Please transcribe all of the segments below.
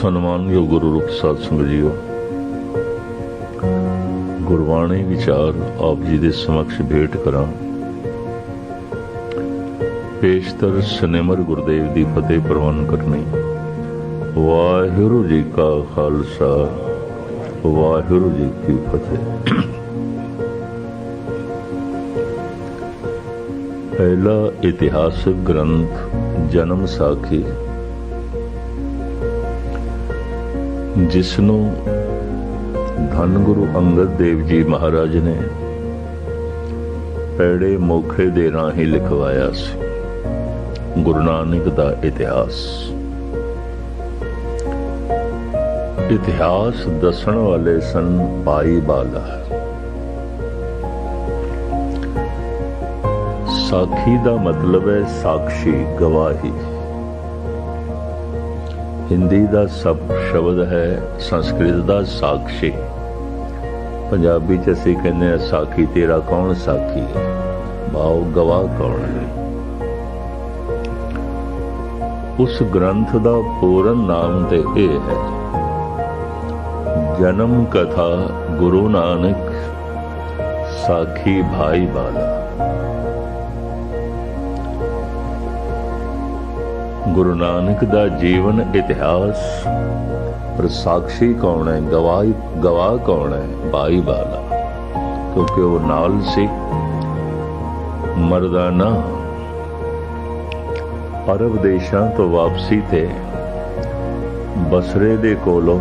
ਸਨਮਾਨਯੋਗ ਗੁਰੂ ਰੂਪ ਸਾਧ ਸੰਗਤ ਜੀਓ, ਗੁਰਬਾਣੀ ਵਿਚਾਰ ਆਪ ਜੀ ਦੇ ਸਮਕਸ਼ ਭੇਟ ਕਰਾਂ। ਪੇਸ਼ਤਰ ਸਨੇਮਰ ਗੁਰਦੇਵ ਦੀ ਫਤਿਹ ਪ੍ਰਵਾਨ ਕਰਨੀ। ਵਾਹਿਗੁਰੂ ਜੀ ਕਾ ਖਾਲਸਾ, ਵਾਹਿਗੁਰੂ ਜੀ ਕੀ ਫਤਿਹ। ਪਹਿਲਾ ਇਤਿਹਾਸਕ ਗ੍ਰੰਥ ਜਨਮ ਸਾਖੀ, ਜਿਸ ਨੂੰ ਧੰਨ ਗੁਰੂ ਅੰਗਦ ਦੇਵ ਜੀ ਮਹਾਰਾਜ ਨੇ ਪੈੜੇ ਮੋਖੇ ਦੇ ਰਾਹੀਂ ਲਿਖਵਾਇਆ ਸੀ। ਗੁਰੂ ਨਾਨਕ ਦਾ ਇਤਿਹਾਸ। ਇਤਿਹਾਸ ਦੱਸਣ ਵਾਲੇ ਸਨ ਭਾਈ ਬਾਲਾ। ਸਾਖੀ ਦਾ ਮਤਲਬ ਹੈ ਸਾਖੀ, ਗਵਾਹੀ। ਹਿੰਦੀ ਦਾ ਸਭ ਸ਼ਬਦ ਹੈ ਸੰਸਕ੍ਰਿਤ ਦਾ ਸਾਖੀ। ਪੰਜਾਬੀ ਚ ਅਸੀਂ ਕਹਿੰਦੇ ਹਾਂ ਸਾਖੀ ਤੇਰਾ ਕੌਣ ਸਾਖੀ ਹੈ, ਭਾਵ ਗਵਾਹ ਕੌਣ ਹੈ। ਉਸ ਗ੍ਰੰਥ ਦਾ ਪੂਰਨ ਨਾਮ ਤੇ ਇਹ ਹੈ, ਜਨਮ ਕਥਾ ਗੁਰੂ ਨਾਨਕ ਸਾਖੀ ਭਾਈ ਬਾਲਾ। ਗੁਰੂ ਨਾਨਕ ਦਾ ਜੀਵਨ ਇਤਿਹਾਸ, ਪਰ ਸਾਖੀ ਕੌਣ ਹੈ, ਗਵਾਹ ਕੌਣ ਹੈ? ਭਾਈ ਬਾਲਾ। ਕਿਉਂਕਿ ਉਹ ਨਾਲ ਸੀ। ਮਰਦਾਨਾ ਅਰਬ ਦੇਸ਼ਾਂ ਤੋਂ ਵਾਪਸੀ ਤੇ ਬਸਰੇ ਦੇ ਕੋਲੋਂ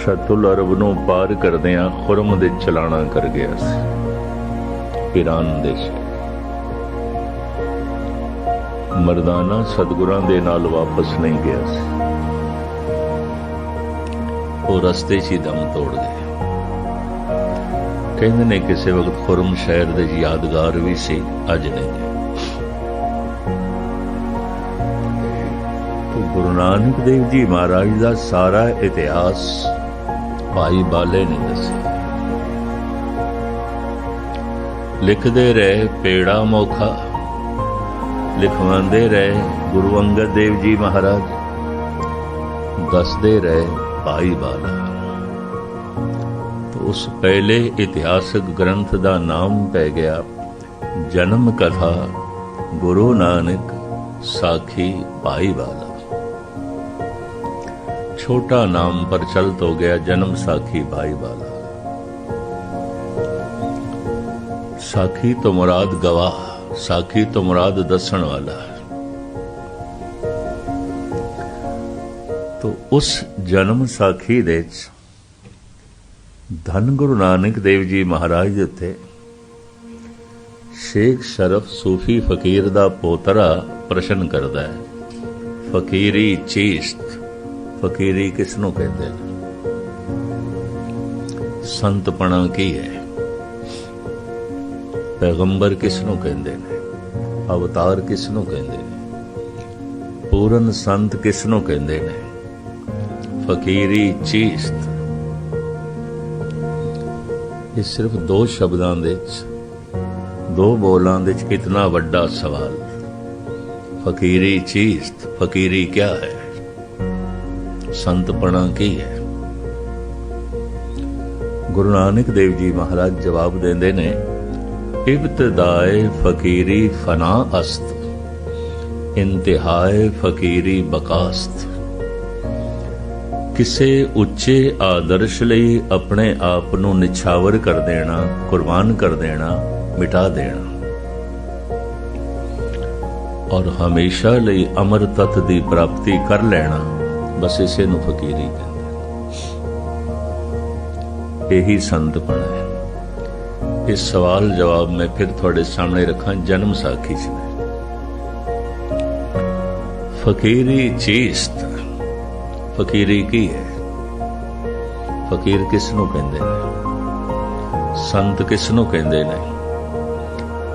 ਸ਼ਤੁਲ ਅਰਬ ਨੂੰ ਪਾਰ ਕਰਦਿਆਂ ਖੁਰਮ ਦੇ ਚਲਾਣਾ ਕਰ ਗਿਆ ਸੀ, ਈਰਾਨ ਦੇਸ਼। ਮਰਦਾਨਾ ਸਤਿਗੁਰਾਂ ਦੇ ਨਾਲ ਵਾਪਸ ਨਹੀਂ ਗਿਆ ਸੀ, ਉਹ ਰਸਤੇ 'ਚ ਹੀ ਦਮ ਤੋੜ ਗਏ। ਕਹਿੰਦੇ ਨੇ ਕਿਸੇ ਵਕਤ ਖੁਰਮ ਸ਼ਹਿਰ ਦੇ ਯਾਦਗਾਰ ਵੀ ਸੀ, ਅੱਜ ਨਹੀਂ ਹੈ। ਗੁਰੂ ਨਾਨਕ ਦੇਵ ਜੀ ਮਹਾਰਾਜ ਦਾ ਸਾਰਾ ਇਤਿਹਾਸ ਭਾਈ ਬਾਲੇ ਨੇ ਦੱਸਿਆ। ਲਿਖਦੇ ਰਹੇ ਪੇੜਾ ਮੋਖਾ, ਲਿਖਵਾਉਂਦੇ ਰਹੇ ਗੁਰੂ ਅੰਗਦ ਦੇਵ ਜੀ ਮਹਾਰਾਜ, ਦੱਸਦੇ ਰਹੇ ਭਾਈ ਬਾਲਾ। तो उस पहले इतिहासक ग्रंथ का नाम पै गया जन्म कथा गुरु नानक साखी भाई बाला। छोटा नाम प्रचलित हो गया जन्म साखी भाई बाला। साखी तो मुराद गवाह, साखी तो मुराद दसन वाला। तो उस जन्म साखी दे धन गुरु नानक देव जी महाराज ਦੇ ਉੱਤੇ शेख शरफ सूफी फकीर ਦਾ ਪੋਤਰਾ ਪ੍ਰਸ਼ਨ ਕਰਦਾ ਹੈ, ਫਕੀਰੀ ਚੀਸਤ। ਫਕੀਰੀ ਕਿਸ ਨੂੰ ਕਹਿੰਦੇ ਨੇ? ਸੰਤਪਣਾ ਕੀ ਹੈ? ਪੈਗੰਬਰ ਕਿਸ ਨੂੰ ਕਹਿੰਦੇ ਨੇ? ਅਵਤਾਰ ਕਿਸ ਨੂੰ ਕਹਿੰਦੇ ਨੇ? ਪੂਰਨ ਸੰਤ ਕਿਸ ਨੂੰ ਕਹਿੰਦੇ ਨੇ? ਫਕੀਰੀ ਚੀਸਤ। ਇਹ ਸਿਰਫ ਦੋ ਸ਼ਬਦਾਂ ਦੇ ਦੋ ਬੋਲਾਂ ਦੇ ਕਿਤਨਾ ਵੱਡਾ ਸਵਾਲ। ਫਕੀਰੀ ਚੀਸਤ, ਫਕੀਰੀ ਕਿਆ ਹੈ? ਸੰਤਪਣਾ ਕੀ ਹੈ? ਗੁਰੂ ਨਾਨਕ ਦੇਵ ਜੀ ਮਹਾਰਾਜ ਜਵਾਬ ਦਿੰਦੇ ਨੇ, ਇਬਤਦਾਏ ਫਕੀਰੀ ਫਨਾ ਅਸਤ, ਇੰਤਹਾਏ ਫਕੀਰੀ ਬਕਾਸਤ। ਕਿਸੇ ਉੱਚੇ ਆਦਰਸ਼ ਲਈ ਆਪਣੇ ਆਪ ਨੂੰ ਨਿਛਾਵਰ ਕਰ ਦੇਣਾ, ਕੁਰਬਾਨ ਕਰ ਦੇਣਾ, ਮਿਟਾ ਦੇਣਾ, ਔਰ ਹਮੇਸ਼ਾ ਲਈ ਅਮਰ ਤੱਤ ਦੀ ਪ੍ਰਾਪਤੀ ਕਰ ਲੈਣਾ, ਬਸ ਇਸੇ ਨੂੰ ਫਕੀਰੀ ਕਹਿੰਦੇ। ਇਹੀ ਸੰਤਪਣਾ ਹੈ। ਇਸ ਸਵਾਲ ਜਵਾਬ ਮੈਂ ਫਿਰ ਤੁਹਾਡੇ ਸਾਹਮਣੇ ਰੱਖਾਂ ਜਨਮ ਸਾਖੀ 'ਚ। ਫਕੀਰੀ ਚੀਸਤ, ਫਕੀਰੀ ਕੀ ਹੈ? ਫਕੀਰ ਕਿਸ ਨੂੰ ਕਹਿੰਦੇ ਨੇ? ਸੰਤ ਕਿਸ ਨੂੰ ਕਹਿੰਦੇ ਨੇ?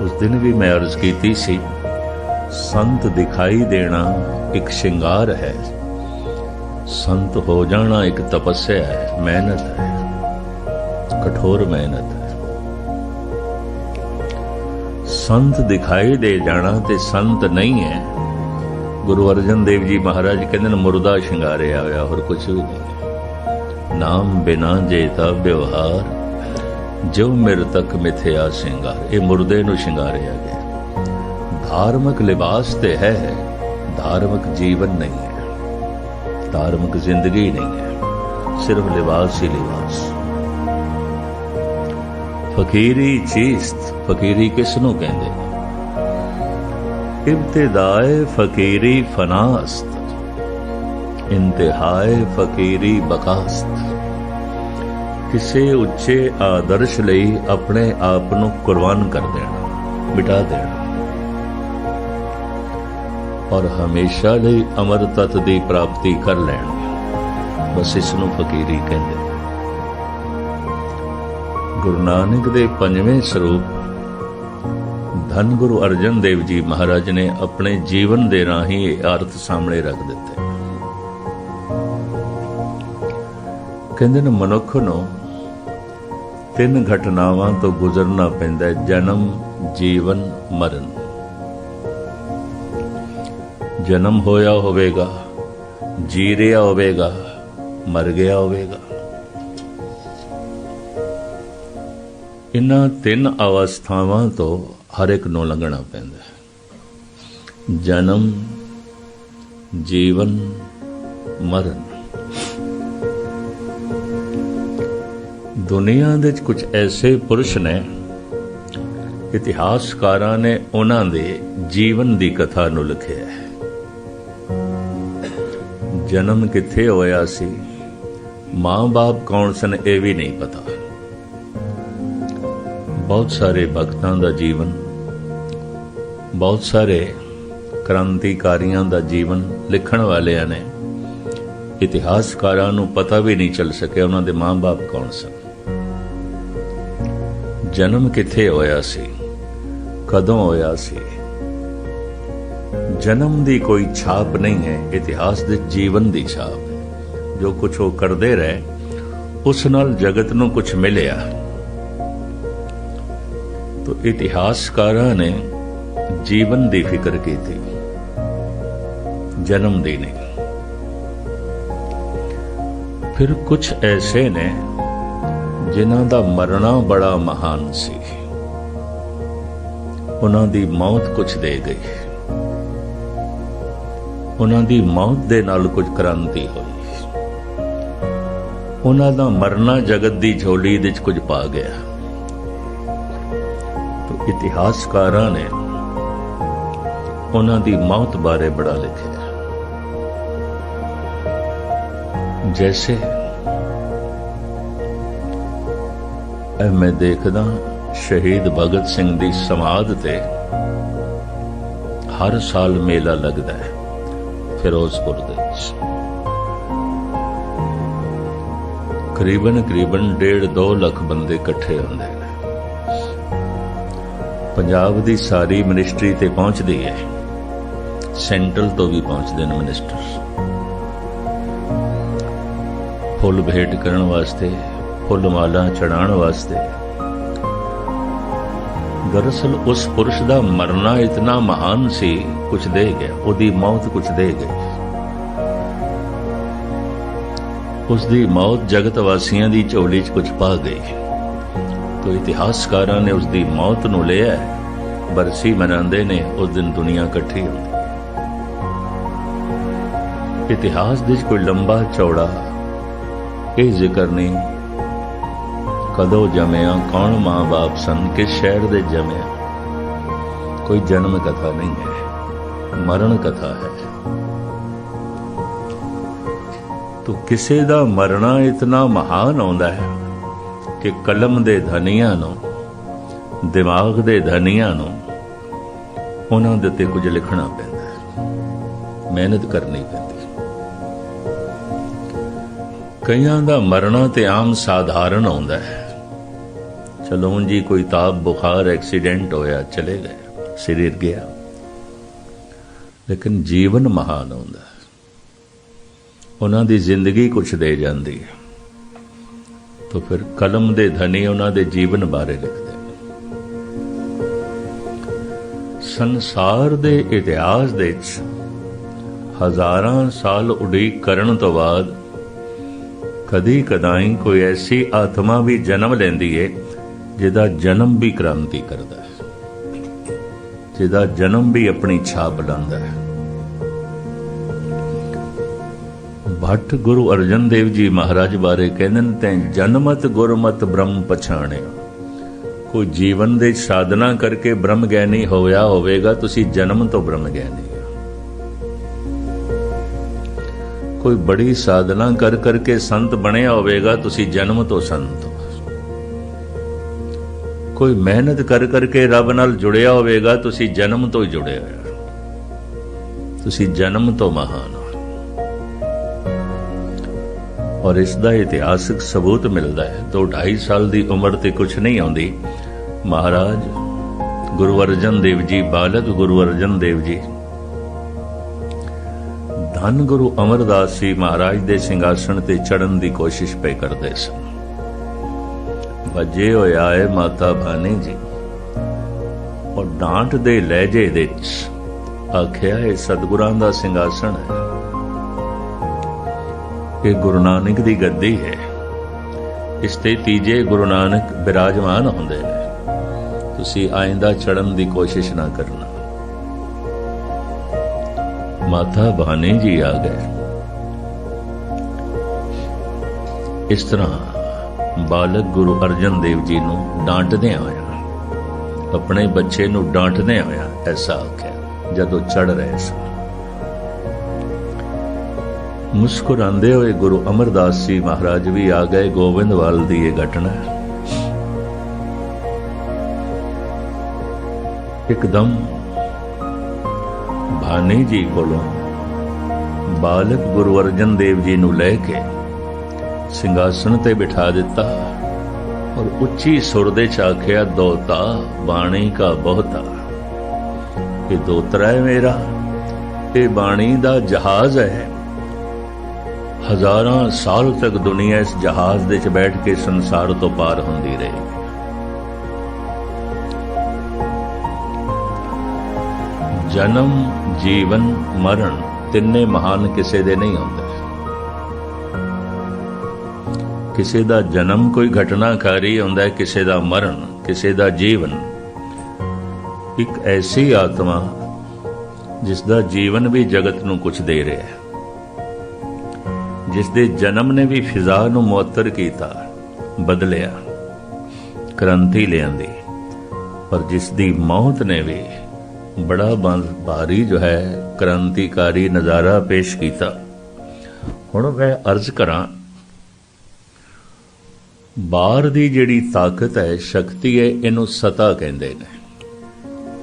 ਉਸ ਦਿਨ ਵੀ ਮੈਂ ਅਰਜ਼ ਕੀਤੀ ਸੀ, ਸੰਤ ਦਿਖਾਈ ਦੇਣਾ ਇੱਕ ਸ਼ਿੰਗਾਰ ਹੈ, ਸੰਤ ਹੋ ਜਾਣਾ ਇੱਕ ਤਪੱਸਿਆ ਹੈ, ਮਿਹਨਤ ਹੈ, ਕਠੋਰ ਮਿਹਨਤ ਹੈ। ਸੰਤ ਦਿਖਾਈ ਦੇ ਜਾਣਾ ਤੇ ਸੰਤ ਨਹੀਂ ਹੈ। गुरु अर्जन देव जी महाराज कहते मुर्दा शिंगारिया होया और कुछ भी नहीं। नाम बिना जेता व्यवहार जो मृतक मिथ्या सिंगार। ये मुर्दे नूं शिंगारिया गया। धार्मिक लिबास ते है, धार्मिक जीवन नहीं है, धार्मिक जिंदगी नहीं है, सिर्फ लिबास ही लिबास। फकीरी चीस्त, फकीरी किसनों कहते हैं? इब्तिदाए फकीरी फनास्त, इंतहाए फकीरी बकास्त। किसी उच्चे आदर्श लई अपने आप नूं कुर्बान कर देना, मिटा देना, और हमेशा लई अमर तत दी प्राप्ति कर लेनी, बस इसनूं फकीरी कहते। गुरु नानक दे पंजवें सरूप धन गुरु अर्जन देव जी महाराज ने अपने जीवन दे राही अर्थ सामने रख दिते। कहते ने मनुख नूं तीन घटनावां तो गुजरना पैंदा है, जन्म, जीवन, मरण। जन्म होया होवेगा, जी रहा होवेगा, मर गया होवेगा। इन्हां तीन अवस्थावां तो हर एक नूं लंघना पैंदा है। जन्म, जीवन, मरण। दुनिया दे कुछ ऐसे पुरुष ने, इतिहासकारां ने उन्हां दे जीवन दी कथा नूं लिखिआ है। जन्म कित्थे होया सी, मां बाप कौन सन, ये भी नहीं पता। बहुत सारे भगतां दा जीवन, बहुत सारे क्रांतिकारियों का जीवन लिखण वालियां ने, इतिहासकारां नूं पता भी नहीं चल सकिया उन्हां दे मां बाप कौन सन। जन्म कित्थे होया सी, कदों होया सी, जन्म दी कोई छाप नहीं है, इतिहास दे जीवन दी छाप है। जो कुछ वो करते रहे उस नाल जगत नूं कुछ मिलिया। तो इतिहासकारां ने जीवन दी फिक्र की थी, जन्म दी नहीं। फिर कुछ ऐसे ने जिन्हां दा मरना बड़ा महान सी, उन्हां दी मौत कुछ दे गई, उन्हां दी मौत दे नाल कुछ क्रांति होई, उन्हां दा मरना जगत दी झोली दे कुछ पा गया। तो इतिहासकारां ने उन्हां दी मौत बारे बड़ा लिखिआ। जैसे मैं देखदा शहीद भगत सिंह दी समाध ते हर साल मेला लगदा है फिरोजपुर दे विच। करीबन 1.5-2 लाख बंदे इकट्ठे होंदे ने। पंजाब दी सारी मिनिस्ट्री ते पहुंचदी है, सेंट्रल तो भी पहुंचते हैं मिनिस्टर, फुल भेंट करने वास्ते, फुल माला चढ़ाने वास्ते। दरअसल उस पुरुष का मरना इतना महान सी, कुछ दे गया, उसकी मौत कुछ दे गई। उसकी मौत जगत वासियों की झोली च कुछ पा गई। तो इतिहासकारां ने उसकी मौत नूं लिया, बरसी मनाते ने, उस दिन दुनिया इकट्ठी होती। इतिहास दे कोई लंबा चौड़ा ये जिक्र नहीं, कदों जमिया, कौन मां बाप सन, किस शहर दे जमिया, कोई जन्म कथा नहीं है, मरण कथा है। तो किसी दा मरना इतना महान होंदा है कि कलम दे धनियां नूं, दिमाग दे धनियां नूं उन्हां दे ते कुछ लिखना पैंदा है, मेहनत करनी पैंदी। कईयां दा मरना ते आम साधारण होंदा है, चलो हुण जी कोई ताप बुखार एक्सीडेंट होया, चले गए, शरीर गया। लेकिन जीवन महान होंदा है, उन्हां दी जिंदगी कुछ दे जाती है। तो फिर कलम दे धनी उन्हां दे जीवन बारे लिखते हैं। संसार दे इतिहास दे ਹਜ਼ਾਰਾਂ ਸਾਲ ਉਡੀਕ ਕਰਨ ਤੋਂ ਬਾਅਦ ਕਦੀ ਕਦਾਈ ਕੋਈ ਐਸੀ ਆਤਮਾ ਵੀ ਜਨਮ ਲੈਂਦੀ ਏ ਜਿਹਦਾ ਜਨਮ ਵੀ ਕ੍ਰਾਂਤੀ ਕਰਦਾ ਹੈ, ਜਿਹਦਾ ਜਨਮ ਵੀ ਆਪਣੀ ਛਾਪ ਲਾਉਂਦਾ ਹੈ। ਭੱਟ ਗੁਰੂ ਅਰਜਨ ਦੇਵ ਜੀ ਮਹਾਰਾਜ ਬਾਰੇ ਕਹਿੰਦੇ ਨੇ, ਤੈਂ ਜਨਮਤ ਗੁਰਮਤ ਬ੍ਰਹਮ ਪਛਾਣਿਆ। ਕੋਈ ਜੀਵਨ ਦੇ ਸਾਧਨਾ ਕਰਕੇ ਬ੍ਰਹਮ ਗਿਆਨੀ ਹੋਇਆ ਹੋਵੇਗਾ, ਤੁਸੀਂ ਜਨਮ ਤੋਂ ਬ੍ਰਹਮ ਗਿਆਨੀ ਹੋ। ਕੋਈ ਬੜੀ ਸਾਧਨਾ ਕਰ ਕਰਕੇ ਸੰਤ ਬਣਿਆ ਹੋਵੇਗਾ, ਤੁਸੀਂ ਜਨਮ ਤੋਂ ਸੰਤ ਹੋ। ਕੋਈ ਮਿਹਨਤ ਕਰ ਕਰਕੇ ਰੱਬ ਨਾਲ ਜੁੜਿਆ ਹੋਵੇਗਾ, ਤੁਸੀਂ ਜਨਮ ਤੋਂ ਹੀ ਜੁੜੇ ਹੋਏ, ਤੁਸੀਂ ਜਨਮ ਤੋਂ ਮਹਾਨ ਹੋ। ਔਰ ਇਸ ਦਾ ਇਤਿਹਾਸਕ ਸਬੂਤ ਮਿਲਦਾ ਹੈ। 2-2.5 ਸਾਲ ਦੀ ਉਮਰ ਤੇ ਕੁਛ ਨਹੀਂ ਆਉਂਦੀ। ਮਹਾਰਾਜ ਗੁਰੂ ਅਰਜਨ ਦੇਵ ਜੀ, ਬਾਲਕ ਗੁਰੂ ਅਰਜਨ ਦੇਵ ਜੀ, ਧੰਨ ਗੁਰੂ ਅਮਰਦਾਸ ਜੀ ਮਹਾਰਾਜ ਦੇ ਸਿੰਘਾਸਣ ਤੇ ਚੜ੍ਹਨ ਦੀ ਕੋਸ਼ਿਸ਼ ਪਏ ਕਰਦੇ ਸਨ। ਵੱਜੇ ਹੋਇਆ ਹੈ ਮਾਤਾ ਭਾਨੀ ਜੀ, ਔਰ ਡਾਂਟ ਦੇ ਲਹਿਜੇ ਵਿੱਚ ਆਖਿਆ, ਇਹ ਸਤਿਗੁਰਾਂ ਦਾ ਸਿੰਘਾਸਣ ਹੈ, ਇਹ ਗੁਰੂ ਨਾਨਕ ਦੀ ਗੱਦੀ ਹੈ, ਇਸ ਤੇ ਤੀਜੇ ਗੁਰੂ ਨਾਨਕ ਬਿਰਾਜਮਾਨ ਹੁੰਦੇ ਨੇ, ਤੁਸੀਂ ਆਇੰਦਾ ਚੜ੍ਹਨ ਦੀ ਕੋਸ਼ਿਸ਼ ਨਾ ਕਰਨਾ। ਮਾਤਾ ਭਾਨੀ ਜੀ ਆ ਗਏ। ਇਸ ਤਰ੍ਹਾਂ ਬਾਲਕ ਗੁਰੂ ਅਰਜਨ ਦੇਵ ਜੀ ਨੂੰ ਡਾਂਟਦਿਆਂ ਹੋਇਆ, ਆਪਣੇ ਬੱਚੇ ਨੂੰ ਡਾਂਟਦਿਆਂ ਹੋਇਆ ਐਸਾ ਆਖਿਆ ਜਦੋਂ ਚੜ੍ਹ ਰਹੇ ਸਨ। ਮੁਸਕਰਾਉਂਦੇ ਹੋਏ ਗੁਰੂ ਅਮਰਦਾਸ ਜੀ ਮਹਾਰਾਜ ਵੀ ਆ ਗਏ। ਗੋਬਿੰਦਵਾਲ ਦੀ ਇਹ ਘਟਨਾ ਇੱਕਦਮ ਭਾਨੀ ਜੀ ਕੋਲੋਂ ਬਾਲਕ ਗੁਰੂ ਅਰਜਨ ਦੇਵ ਜੀ ਨੂੰ ਲੈ ਕੇ ਸਿੰਘਾਸਣ ਤੇ ਬਿਠਾ ਦਿੱਤਾ ਔਰ ਉੱਚੀ ਸੁਰ ਦੇ ਚ ਆਖਿਆ, ਦੋਤਾ ਬਾਣੀ ਕਾ ਬਹੁਤਾ। ਇਹ ਦੋਤਰਾ ਹੈ ਮੇਰਾ, ਇਹ ਬਾਣੀ ਦਾ ਜਹਾਜ਼ ਹੈ। ਹਜ਼ਾਰਾਂ ਸਾਲ ਤੱਕ ਦੁਨੀਆ ਇਸ ਜਹਾਜ਼ ਦੇ 'ਚ ਬੈਠ ਕੇ ਸੰਸਾਰ ਤੋਂ ਪਾਰ ਹੁੰਦੀ ਰਹੇਗੀ। ਜਨਮ, ਜੀਵਨ, ਮਰਨ ਤਿੰਨੇ ਮਹਾਨ ਕਿਸੇ ਦੇ ਨਹੀਂ ਹੁੰਦੇ। ਕਿਸੇ ਦਾ ਜਨਮ ਕੋਈ ਘਟਨਾਕਾਰੀ ਹੁੰਦਾ ਹੈ, ਕਿਸੇ ਦਾ ਮਰਨ, ਕਿਸੇ ਦਾ ਜੀਵਨ। ਇੱਕ ਐਸੀ ਆਤਮਾ ਜਿਸ ਦਾ ਜੀਵਨ ਵੀ ਜਗਤ ਨੂੰ ਕੁਝ ਦੇ ਰਿਹਾ ਹੈ, ਜਿਸ ਦੇ ਜਨਮ ਨੇ ਵੀ ਫਿਜ਼ਾ ਨੂੰ ਮੁਅੱਤਰ ਕੀਤਾ, ਬਦਲਿਆ, ਕ੍ਰਾਂਤੀ ਲਿਆਂਦੀ, ਪਰ ਜਿਸ ਦੀ ਮੌਤ ਨੇ ਵੀ ਬੜਾ ਭਾਰੀ ਜੋ ਹੈ ਕ੍ਰਾਂਤੀਕਾਰੀ ਨਜ਼ਾਰਾ ਪੇਸ਼ ਕੀਤਾ। ਹੁਣ ਮੈਂ ਅਰਜ਼ ਕਰਾਂ, ਬਾਹਰ ਦੀ ਜਿਹੜੀ ਤਾਕਤ ਹੈ, ਸ਼ਕਤੀ ਹੈ, ਇਹਨੂੰ ਸਤਾ ਕਹਿੰਦੇ ਨੇ।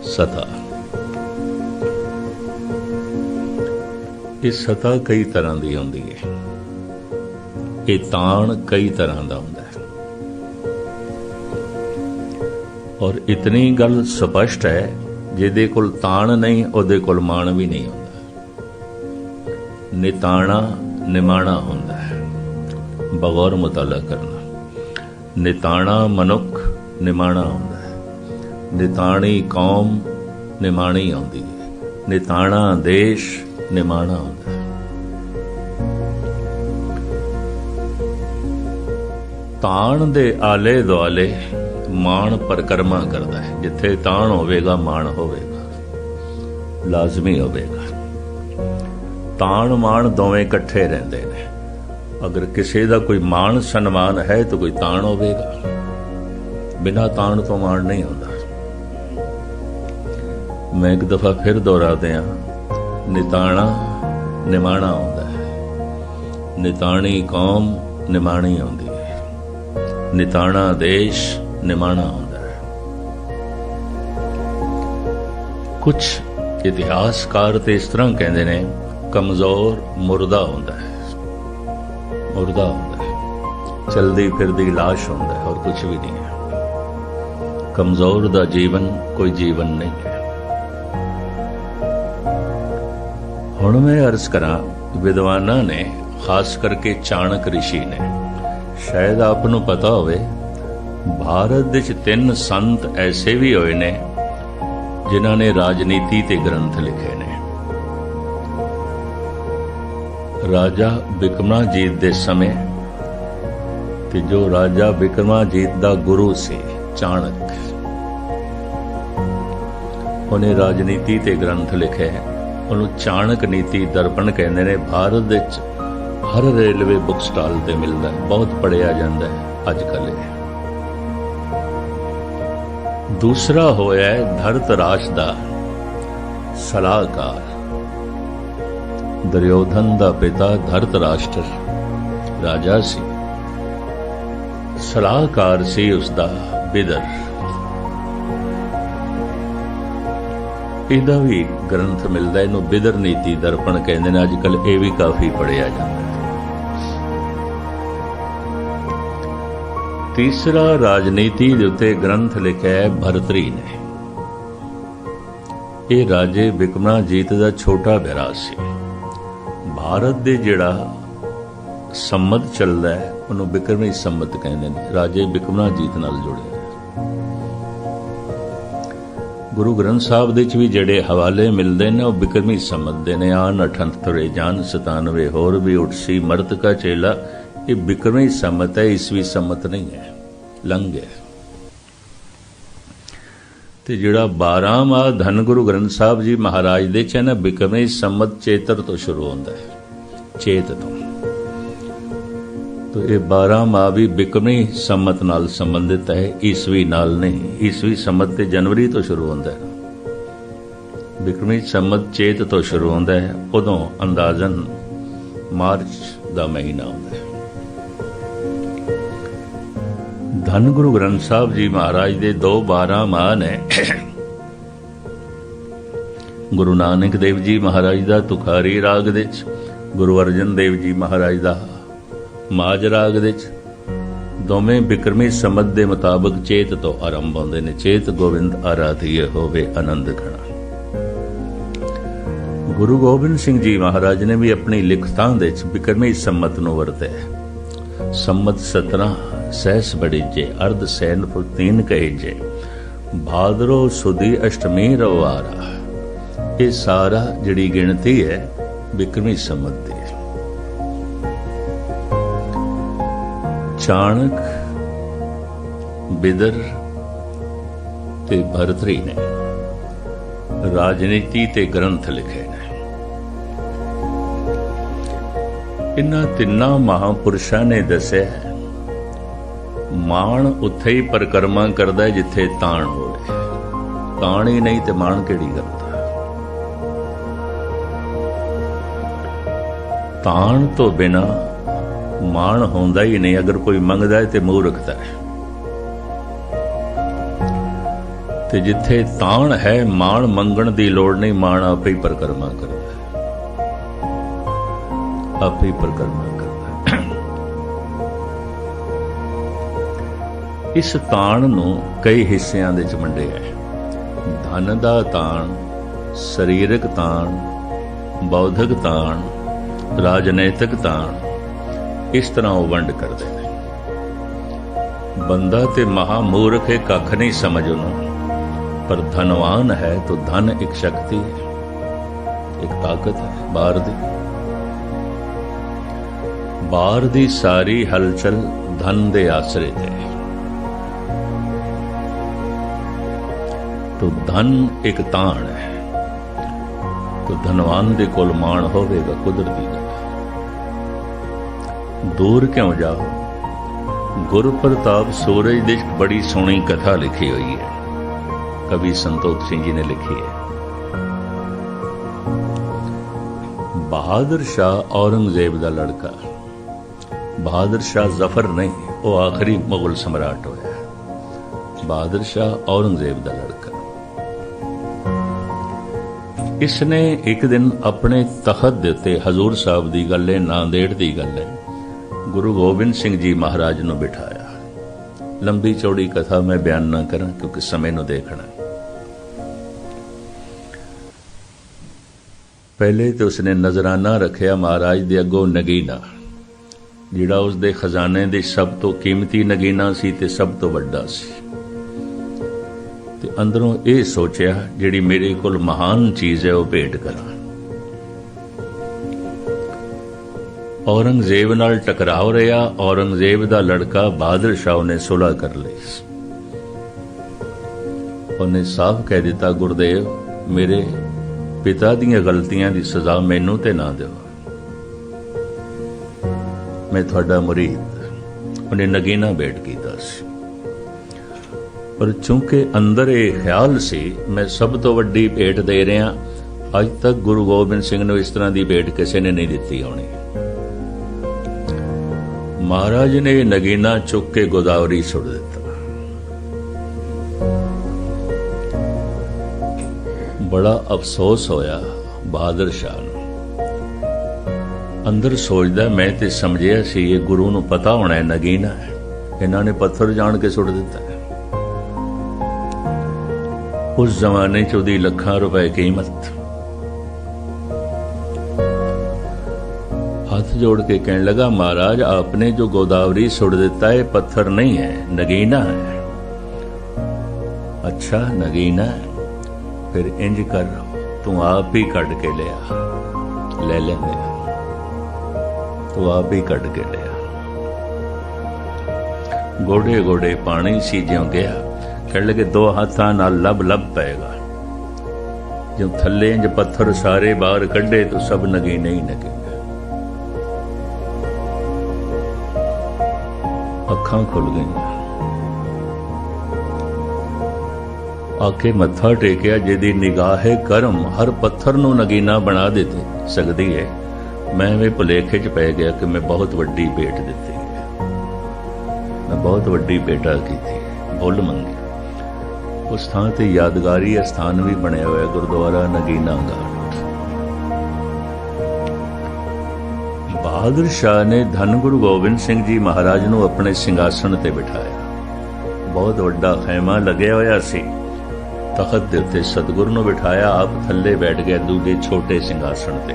ਸਤਾ, ਇਹ ਸਤਾ ਕਈ ਤਰ੍ਹਾਂ ਦੀ ਹੁੰਦੀ ਹੈ। ਇਹ ਤਾਣ ਕਈ ਤਰ੍ਹਾਂ ਦਾ ਹੁੰਦਾ ਹੈ। ਔਰ ਇਤਨੀ ਗੱਲ ਸਪਸ਼ਟ ਹੈ, ਜਿਹਦੇ ਕੋਲ ਤਾਣ ਨਹੀਂ ਉਹਦੇ ਕੋਲ ਮਾਣ ਵੀ ਨਹੀਂ ਹੁੰਦਾ। ਨਿਤਾਣਾ ਨਿਮਾਣਾ ਹੁੰਦਾ ਹੈ, ਬਗੌਰ ਮੁਤਾਲਾ ਕਰਨਾ। ਨਿਤਾਣਾ ਮਨੁੱਖ ਨਿਮਾਣਾ ਹੁੰਦਾ ਹੈ, ਨਿਤਾਣੀ ਕੌਮ ਨਿਮਾਣੀ ਆਉਂਦੀ ਹੈ, ਨਿਤਾਣਾ ਦੇਸ਼ ਨਿਮਾਣਾ ਹੁੰਦਾ ਹੈ। ਤਾਣ ਦੇ ਆਲੇ ਦੁਆਲੇ ਮਾਣ ਪਰਕਰਮਾ ਕਰਦਾ ਹੈ। ਜਿੱਥੇ ਤਾਣ ਹੋਵੇਗਾ ਮਾਣ ਹੋਵੇਗਾ, ਲਾਜ਼ਮੀ ਹੋਵੇਗਾ। ਤਾਣ ਮਾਣ ਦੋਵੇਂ ਇਕੱਠੇ ਰਹਿੰਦੇ ਨੇ। ਅਗਰ ਕਿਸੇ ਦਾ ਕੋਈ ਮਾਣ ਸਨਮਾਨ ਹੈ ਤਾਂ ਕੋਈ ਤਾਣ ਹੋਵੇਗਾ। ਬਿਨਾਂ ਤਾਣ ਤੋਂ ਮਾਣ ਨਹੀਂ ਹੁੰਦਾ। ਮੈਂ ਇੱਕ ਦਫਾ ਫਿਰ ਦੁਹਰਾ ਦਿਆਂ, ਨਿਤਾਣਾ ਨਿਮਾਣਾ ਹੁੰਦਾ ਹੈ, ਨਿਤਾਣੀ ਕੌਮ ਨਿਮਾਣੀ ਆਉਂਦੀ ਹੈ, ਨਿਤਾਣਾ ਦੇਸ਼ ਨਿਮਾਣਾ ਹੁੰਦਾ ਹੈ। ਕੁਝ ਇਤਿਹਾਸਕਾਰ ਤੇ ਇਸ ਤਰ੍ਹਾਂ ਕਹਿੰਦੇ ਨੇ, ਕਮਜ਼ੋਰ ਮੁਰਦਾ ਹੁੰਦਾ ਹੈ, ਮੁਰਦਾ ਹੁੰਦਾ ਹੈ, ਚਲਦੀ ਫਿਰਦੀ ਲਾਸ਼ ਹੁੰਦਾ ਹੈ, ਔਰ ਕੁਝ ਵੀ ਨਹੀਂ ਹੈ। ਕਮਜ਼ੋਰ ਦਾ ਜੀਵਨ ਕੋਈ ਜੀਵਨ ਨਹੀਂ ਹੈ। ਹੁਣ ਮੈਂ ਅਰਜ਼ ਕਰਾਂ, ਵਿਦਵਾਨਾਂ ਨੇ, ਖਾਸ ਕਰਕੇ ਚਾਣਕ ਰਿਸ਼ੀ ਨੇ, ਸ਼ਾਇਦ ਆਪ ਨੂੰ ਪਤਾ ਹੋਵੇ, ਭਾਰਤ ਵਿੱਚ 3 ਸੰਤ ਐਸੇ ਵੀ ਹੋਏ ਨੇ ਜਿਨ੍ਹਾਂ ਨੇ ਰਾਜਨੀਤੀ ਤੇ ਗ੍ਰੰਥ ਲਿਖੇ ਨੇ। ਰਾਜਾ ਬਿਕਰਮਾਜੀਤ ਦੇ ਸਮੇਂ ਤੇ ਜੋ ਰਾਜਾ ਬਿਕਰਮਾਜੀਤ ਦਾ ਗੁਰੂ ਸੀ ਚਾਣਕ, ਉਹਨੇ ਰਾਜਨੀਤੀ ਤੇ ਗ੍ਰੰਥ ਲਿਖਿਆ ਹੈ। ਉਹਨੂੰ ਚਾਣਕ ਨੀਤੀ ਦਰਪਣ ਕਹਿੰਦੇ ਨੇ। ਭਾਰਤ ਵਿੱਚ ਹਰ ਰੇਲਵੇ ਬੁੱਕ ਸਟਾਲ ਤੇ ਮਿਲਦਾ ਹੈ, ਬਹੁਤ ਪੜ੍ਹਿਆ ਜਾਂਦਾ ਹੈ ਅੱਜ ਕੱਲ੍ਹ ਇਹ। ਦੂਸਰਾ ਹੋਇਆ ਹੈ ਧਰਤਰਾਸ਼ ਦਾ ਸਲਾਹਕਾਰ। ਦੁਰਯੋਧਨ ਦਾ ਪਿਤਾ ਧਰਤਰਾਸ਼ਟਰ ਰਾਜਾ ਸੀ, ਸਲਾਹਕਾਰ ਸੀ ਉਸਦਾ ਬਿਦਰ। ਇਹਦਾ ਵੀ ਗ੍ਰੰਥ ਮਿਲਦਾ, ਇਹਨੂੰ ਬਿਦਰ ਨੀਤੀ ਦਰਪਣ ਕਹਿੰਦੇ ਨੇ। ਅੱਜ ਕੱਲ੍ਹ ਇਹ ਵੀ ਕਾਫੀ ਪੜ੍ਹਿਆ ਜਾਂਦਾ ਹੈ। ਤੀਸਰਾ ਰਾਜਨੀਤੀ ਦੇ ਉੱਤੇ ਗ੍ਰੰਥ ਲਿਖਿਆ ਹੈ ਭਰਤਰੀ ਨੇ। ਇਹ ਰਾਜੇ ਬਿਕਰਮਾਜੀਤ ਦਾ ਛੋਟਾ ਭਰਾ ਸੀ। ਭਾਰਤ ਦੇ ਜਿਹੜਾ ਸੰਮਤ ਚੱਲਦਾ ਹੈ ਉਹਨੂੰ ਬਿਕਰਮੀ ਸੰਮਤ ਕਹਿੰਦੇ ਨੇ। ਰਾਜੇ ਬਿਕਰਮਾਜੀਤ ਨਾਲ ਜੁੜਿਆ। ਗੁਰੂ ਗ੍ਰੰਥ ਸਾਹਿਬ ਦੇ ਵਿੱਚ ਵੀ ਜਿਹੜੇ ਹਵਾਲੇ ਮਿਲਦੇ ਨੇ ਉਹ ਬਿਕਰਮੀ ਸੰਮਤ ਦੇ ਨੇ। ਆਨ 78 ਜਾਨ 97 ਹੋਰ ਵੀ ਉੱਠਸੀ ਮਰਤ ਕਾ ਚੇਲਾ। ਇਹ ਬਿਕਰਮੀ ਸੰਮਤ ਹੈ, ਈਸਵੀ ਸੰਮਤ ਨਹੀਂ ਹੈ, ਲੰਘ ਹੈ। ਤੇ ਜਿਹੜਾ 12 ਮਾਹ ਧੰਨ ਗੁਰੂ ਗ੍ਰੰਥ ਸਾਹਿਬ ਜੀ ਮਹਾਰਾਜ ਦੇ ਚ ਹੈ ਨਾ, ਬਿਕਰਮੀ ਸੰਮਤ ਚੇਤਰ ਤੋਂ ਸ਼ੁਰੂ ਹੁੰਦਾ ਹੈ, ਚੇਤ ਤੋਂ। तो ये 12 माह भी बिकरमी संमत नाल संबंधित है, ईसवी नाल नहीं। ईसवी संमत ते जनवरी तो शुरू होता है, बिकरमी संमत चेत तो शुरू होता है। उदों अंदाजन मार्च का महीना होता है। धन गुरु ग्रंथ साहब जी महाराज दे 12 माह ने। गुरु नानक देव जी महाराज का तुखारी राग दे, गुरु अर्जन देव जी महाराज का ਮਾਜ ਰਾਗ ਦੇ ਚ, ਦੋਵੇਂ ਬਿਕਰਮੀ ਸੰਮਤ ਦੇ ਮੁਤਾਬਕ ਚੇਤ ਤੋਂ ਆਰੰਭ ਹੁੰਦੇ ਨੇ। ਚੇਤ ਗੋਬਿੰਦ ਆਰਾਧੀਏ ਹੋਵੇ ਆਨੰਦ ਘਣਾ। ਗੁਰੂ ਗੋਬਿੰਦ ਸਿੰਘ ਜੀ ਮਹਾਰਾਜ ਨੇ ਵੀ ਆਪਣੀ ਲਿਖਤਾਂ ਦੇ ਚ ਬਿਕਰਮੀ ਸੰਮਤ ਨੂੰ ਵਰਤਿਆ। ਸੰਮਤ 17 ਸਹਿਸ ਬੜੀਜੇ, ਅਰਧ ਸੈਨ ਪੁਰਤੀਨ ਕਹੇਜੇ, ਭਾਦਰੋ ਸੁਦੀ ਅਸ਼ਟਮੀ ਰਵਾਰਾ। ਇਹ ਸਾਰਾ ਜਿਹੜੀ ਗਿਣਤੀ ਹੈ ਬਿਕਰਮੀ ਸੰਮਤ ਦੀ। ਚਾਣਕ, ਬਿਦਰ ਤੇ ਭਰਤਰੀ ਨੇ ਰਾਜਨੀਤੀ ਤੇ ਗ੍ਰੰਥ ਲਿਖੇ ਨੇ। ਇਨ੍ਹਾਂ ਤਿੰਨਾਂ ਮਹਾਂਪੁਰਸ਼ਾਂ ਨੇ ਦੱਸਿਆ ਮਾਣ ਉੱਥੇ ਹੀ ਪਰਿਕਰਮਾ ਕਰਦਾ ਜਿੱਥੇ ਤਾਣ ਹੋਵੇ। ਤਾਣ ਹੀ ਨਹੀਂ ਤੇ ਮਾਣ ਕਿਹੜੀ ਕਰਦਾ। ਤਾਣ ਤੋਂ ਬਿਨਾ ਮਾਣ ਹੁੰਦਾ ਹੀ ਨਹੀਂ। ਅਗਰ ਕੋਈ ਮੰਗਦਾ ਹੈ ਤੇ ਮੂੰਹ ਰੱਖਦਾ ਹੈ, ਤੇ ਜਿੱਥੇ ਤਾਣ ਹੈ ਮਾਣ ਮੰਗਣ ਦੀ ਲੋੜ ਨਹੀਂ। ਮਾਣ ਆਪੇ ਹੀ ਪਰਿਕਰਮਾ ਕਰਦਾ ਹੈ, ਆਪੇ ਹੀ ਪਰਿਕਰਮਾ ਕਰਦਾ ਹੈ। ਇਸ ਤਾਣ ਨੂੰ ਕਈ ਹਿੱਸਿਆਂ ਦੇ ਚ ਵੰਡਿਆ ਹੈ। ਧਨ ਦਾ ਤਾਣ, ਸਰੀਰਕ ਤਾਣ, ਬੌਧਿਕ ਤਾਣ, ਰਾਜਨੀਤਿਕ ਤਾਣ, ਇਸ ਤਰ੍ਹਾਂ ਉਹ ਵੰਡ ਕਰਦੇ ਨੇ। ਬੰਦਾ ਤੇ ਮਹਾ ਮੂਰਖ ਹੈ, ਕੱਖ ਨਹੀਂ ਸਮਝ ਉਹਨੂੰ, ਪਰ ਧਨਵਾਨ ਹੈ ਤਾਂ ਧਨ ਇੱਕ ਸ਼ਕਤੀ ਹੈ, ਇੱਕ ਤਾਕਤ ਹੈ ਬਾਹਰ ਦੀ। ਬਾਹਰ ਦੀ ਸਾਰੀ ਹਲਚਲ ਧਨ ਦੇ ਆਸਰੇ ਤੇ ਹੈ। तो धन एक ताण है, तो धनवान दे कोल माण होवेगा कुदरती गल। दूर क्यों जाओ। गुर प्रताप सूरज दी बड़ी सोहनी कथा लिखी हुई है, कवि संतोख सिंह जी ने लिखी है। बहादुर शाह औरंगजेब का लड़का, बहादुर शाह जफर नहीं, वो आखिरी मुगल सम्राट होया। बहादुर शाह औरंगजेब का लड़का, इसने एक दिन अपने तखत दे उत्ते, हजूर साहब की गल है, नांदेड़ की गल है, गुरु गोबिंद सिंह जी महाराज नूं बिठाया। लंबी चौड़ी कथा मैं बयान ना करा क्योंकि समय नूं देखना। पहले तो उसने नजराना रखिया महाराज दे अगों नगीना, जिहड़ा उसदे खजाने दे सब तो कीमती नगीना सी ते सब तो वड्डा सी। ते अंदरों ये सोचिया जिहड़ी मेरे कोल महान चीज़ है वह भेंट करा। औरंगजेब नाल टकराव रहा। औरंगजेब दा लड़का बहादुर शाह ने सुलह कर ली। उन्हें साफ कह दिता, गुरदेव मेरे पिता दीयां गलतियां दी सजा मैनू ते ना दो, मैं तुहाडा मुरीद। उन्हें नगीना भेंट कीता सी। पर चूंकि अंदर ये ख्याल सी मैं सब तो वड्डी भेंट दे रहा, अज तक गुरु गोबिंद सिंह ने इस तरह की भेंट किसी ने नहीं दी होनी। महाराज ने नगीना चुक के गोदावरी सुट दिता। बड़ा अफसोस होया बहादुर शाह नूं। अंदर सोचदा मैं ते समझिया सी ये गुरु नूं पता होना है नगीना है, इन्होंने पत्थर जान के सुट दिता है। उस जमाने च उहदी लखां रुपए कीमत। हाथ जोड़ के कहने लगा, महाराज आपने जो गोदावरी सुट दिता है पत्थर नहीं है, नगीना है। अच्छा नगीना है, फिर इंज कर तू आप ही कट के लिया। ले लेंदे, तू आप ही कट के लिया। गोडे गोडे पानी सी ज्यों गया। कह लगे दो हाथां नाल लब लब पेगा। जो थले इंज पत्थर सारे बाहर कड्डे तो सब नगीने ही नगीने। अखां खुल गई। आके मत्था टेकिया, जिहदी निगाहे करम हर पत्थर नूं नगीना बना देती सकती है। मैं भी भुलेखे च पै गया कि मैं बहुत वड्डी भेंट दिती है, मैं बहुत वड्डी भेंटा की थी, भुल मंगी। उस थां ते यादगारी स्थान भी बनया हुआ गुरुद्वारा नगीना घाट। बहादुर शाह ने धन गुरु गोबिंद सिंह जी महाराज नूं अपने सिंघासन ते बिठाया। बहुत वड्डा खैमा लग्या होया सी। तखत दे उत्ते सतगुरु नूं बिठाया, आप थल्ले बैठ गए दूजे छोटे सिंघासन ते।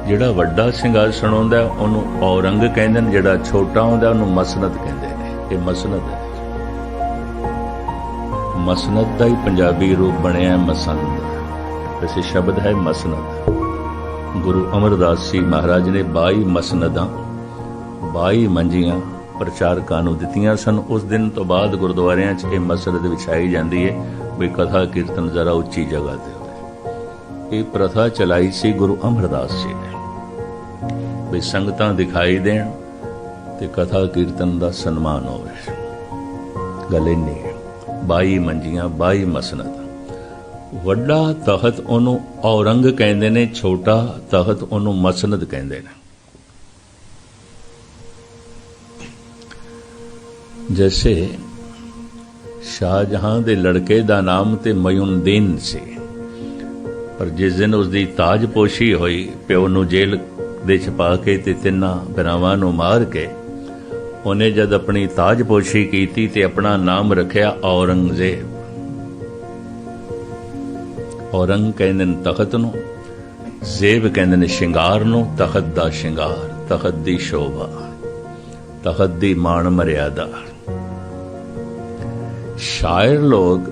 जिहड़ा वड्डा सिंघासन हुंदा उहनूं औरंग कहंदे ने, जिहड़ा छोटा हुंदा उहनूं मसनद कहंदे ने। ये मसनद है। मसनद का ही पंजाबी रूप बनया मसंद। वैसे शब्द है मसनद। गुरु अमरदास जी महाराज ने 22 मसनदां 22 मंजियां प्रचारकां नूं दित्तियां सन। उस दिन तो बाद गुरुद्वारियां च ये मसनद विछाई जाती है भी कथा कीर्तन जरा उच्ची जगह ते होवे। ये प्रथा चलाई सी गुरु अमरदास जी ने भी संगतां दिखाई देण ते कथा कीर्तन का सन्मान होवे। गल इन्नी है। 22 मंजियां 22 मसनद। वड्डा तखत उहनूं औरंग कहंदे ने, छोटा तखत उहनूं मसनद कहंदे ने। जैसे शाहजहां दे लड़के दा नाम ते मयूनदीन सी, पर जिस दिन उसकी ताजपोशी हुई, प्यो नूं जेल दे च पा के ते तिन्नां भरावां नूं मार के उन्हें जद अपनी ताजपोशी की ते अपना नाम रखिया औरंगजेब। औरंग कहंदे ने तखत नूं, जेब कहंदे ने शिंगार नूं। तखत दा शिंगार, तखत दी शोभा, तखत दी मान मर्यादा। शायर लोग,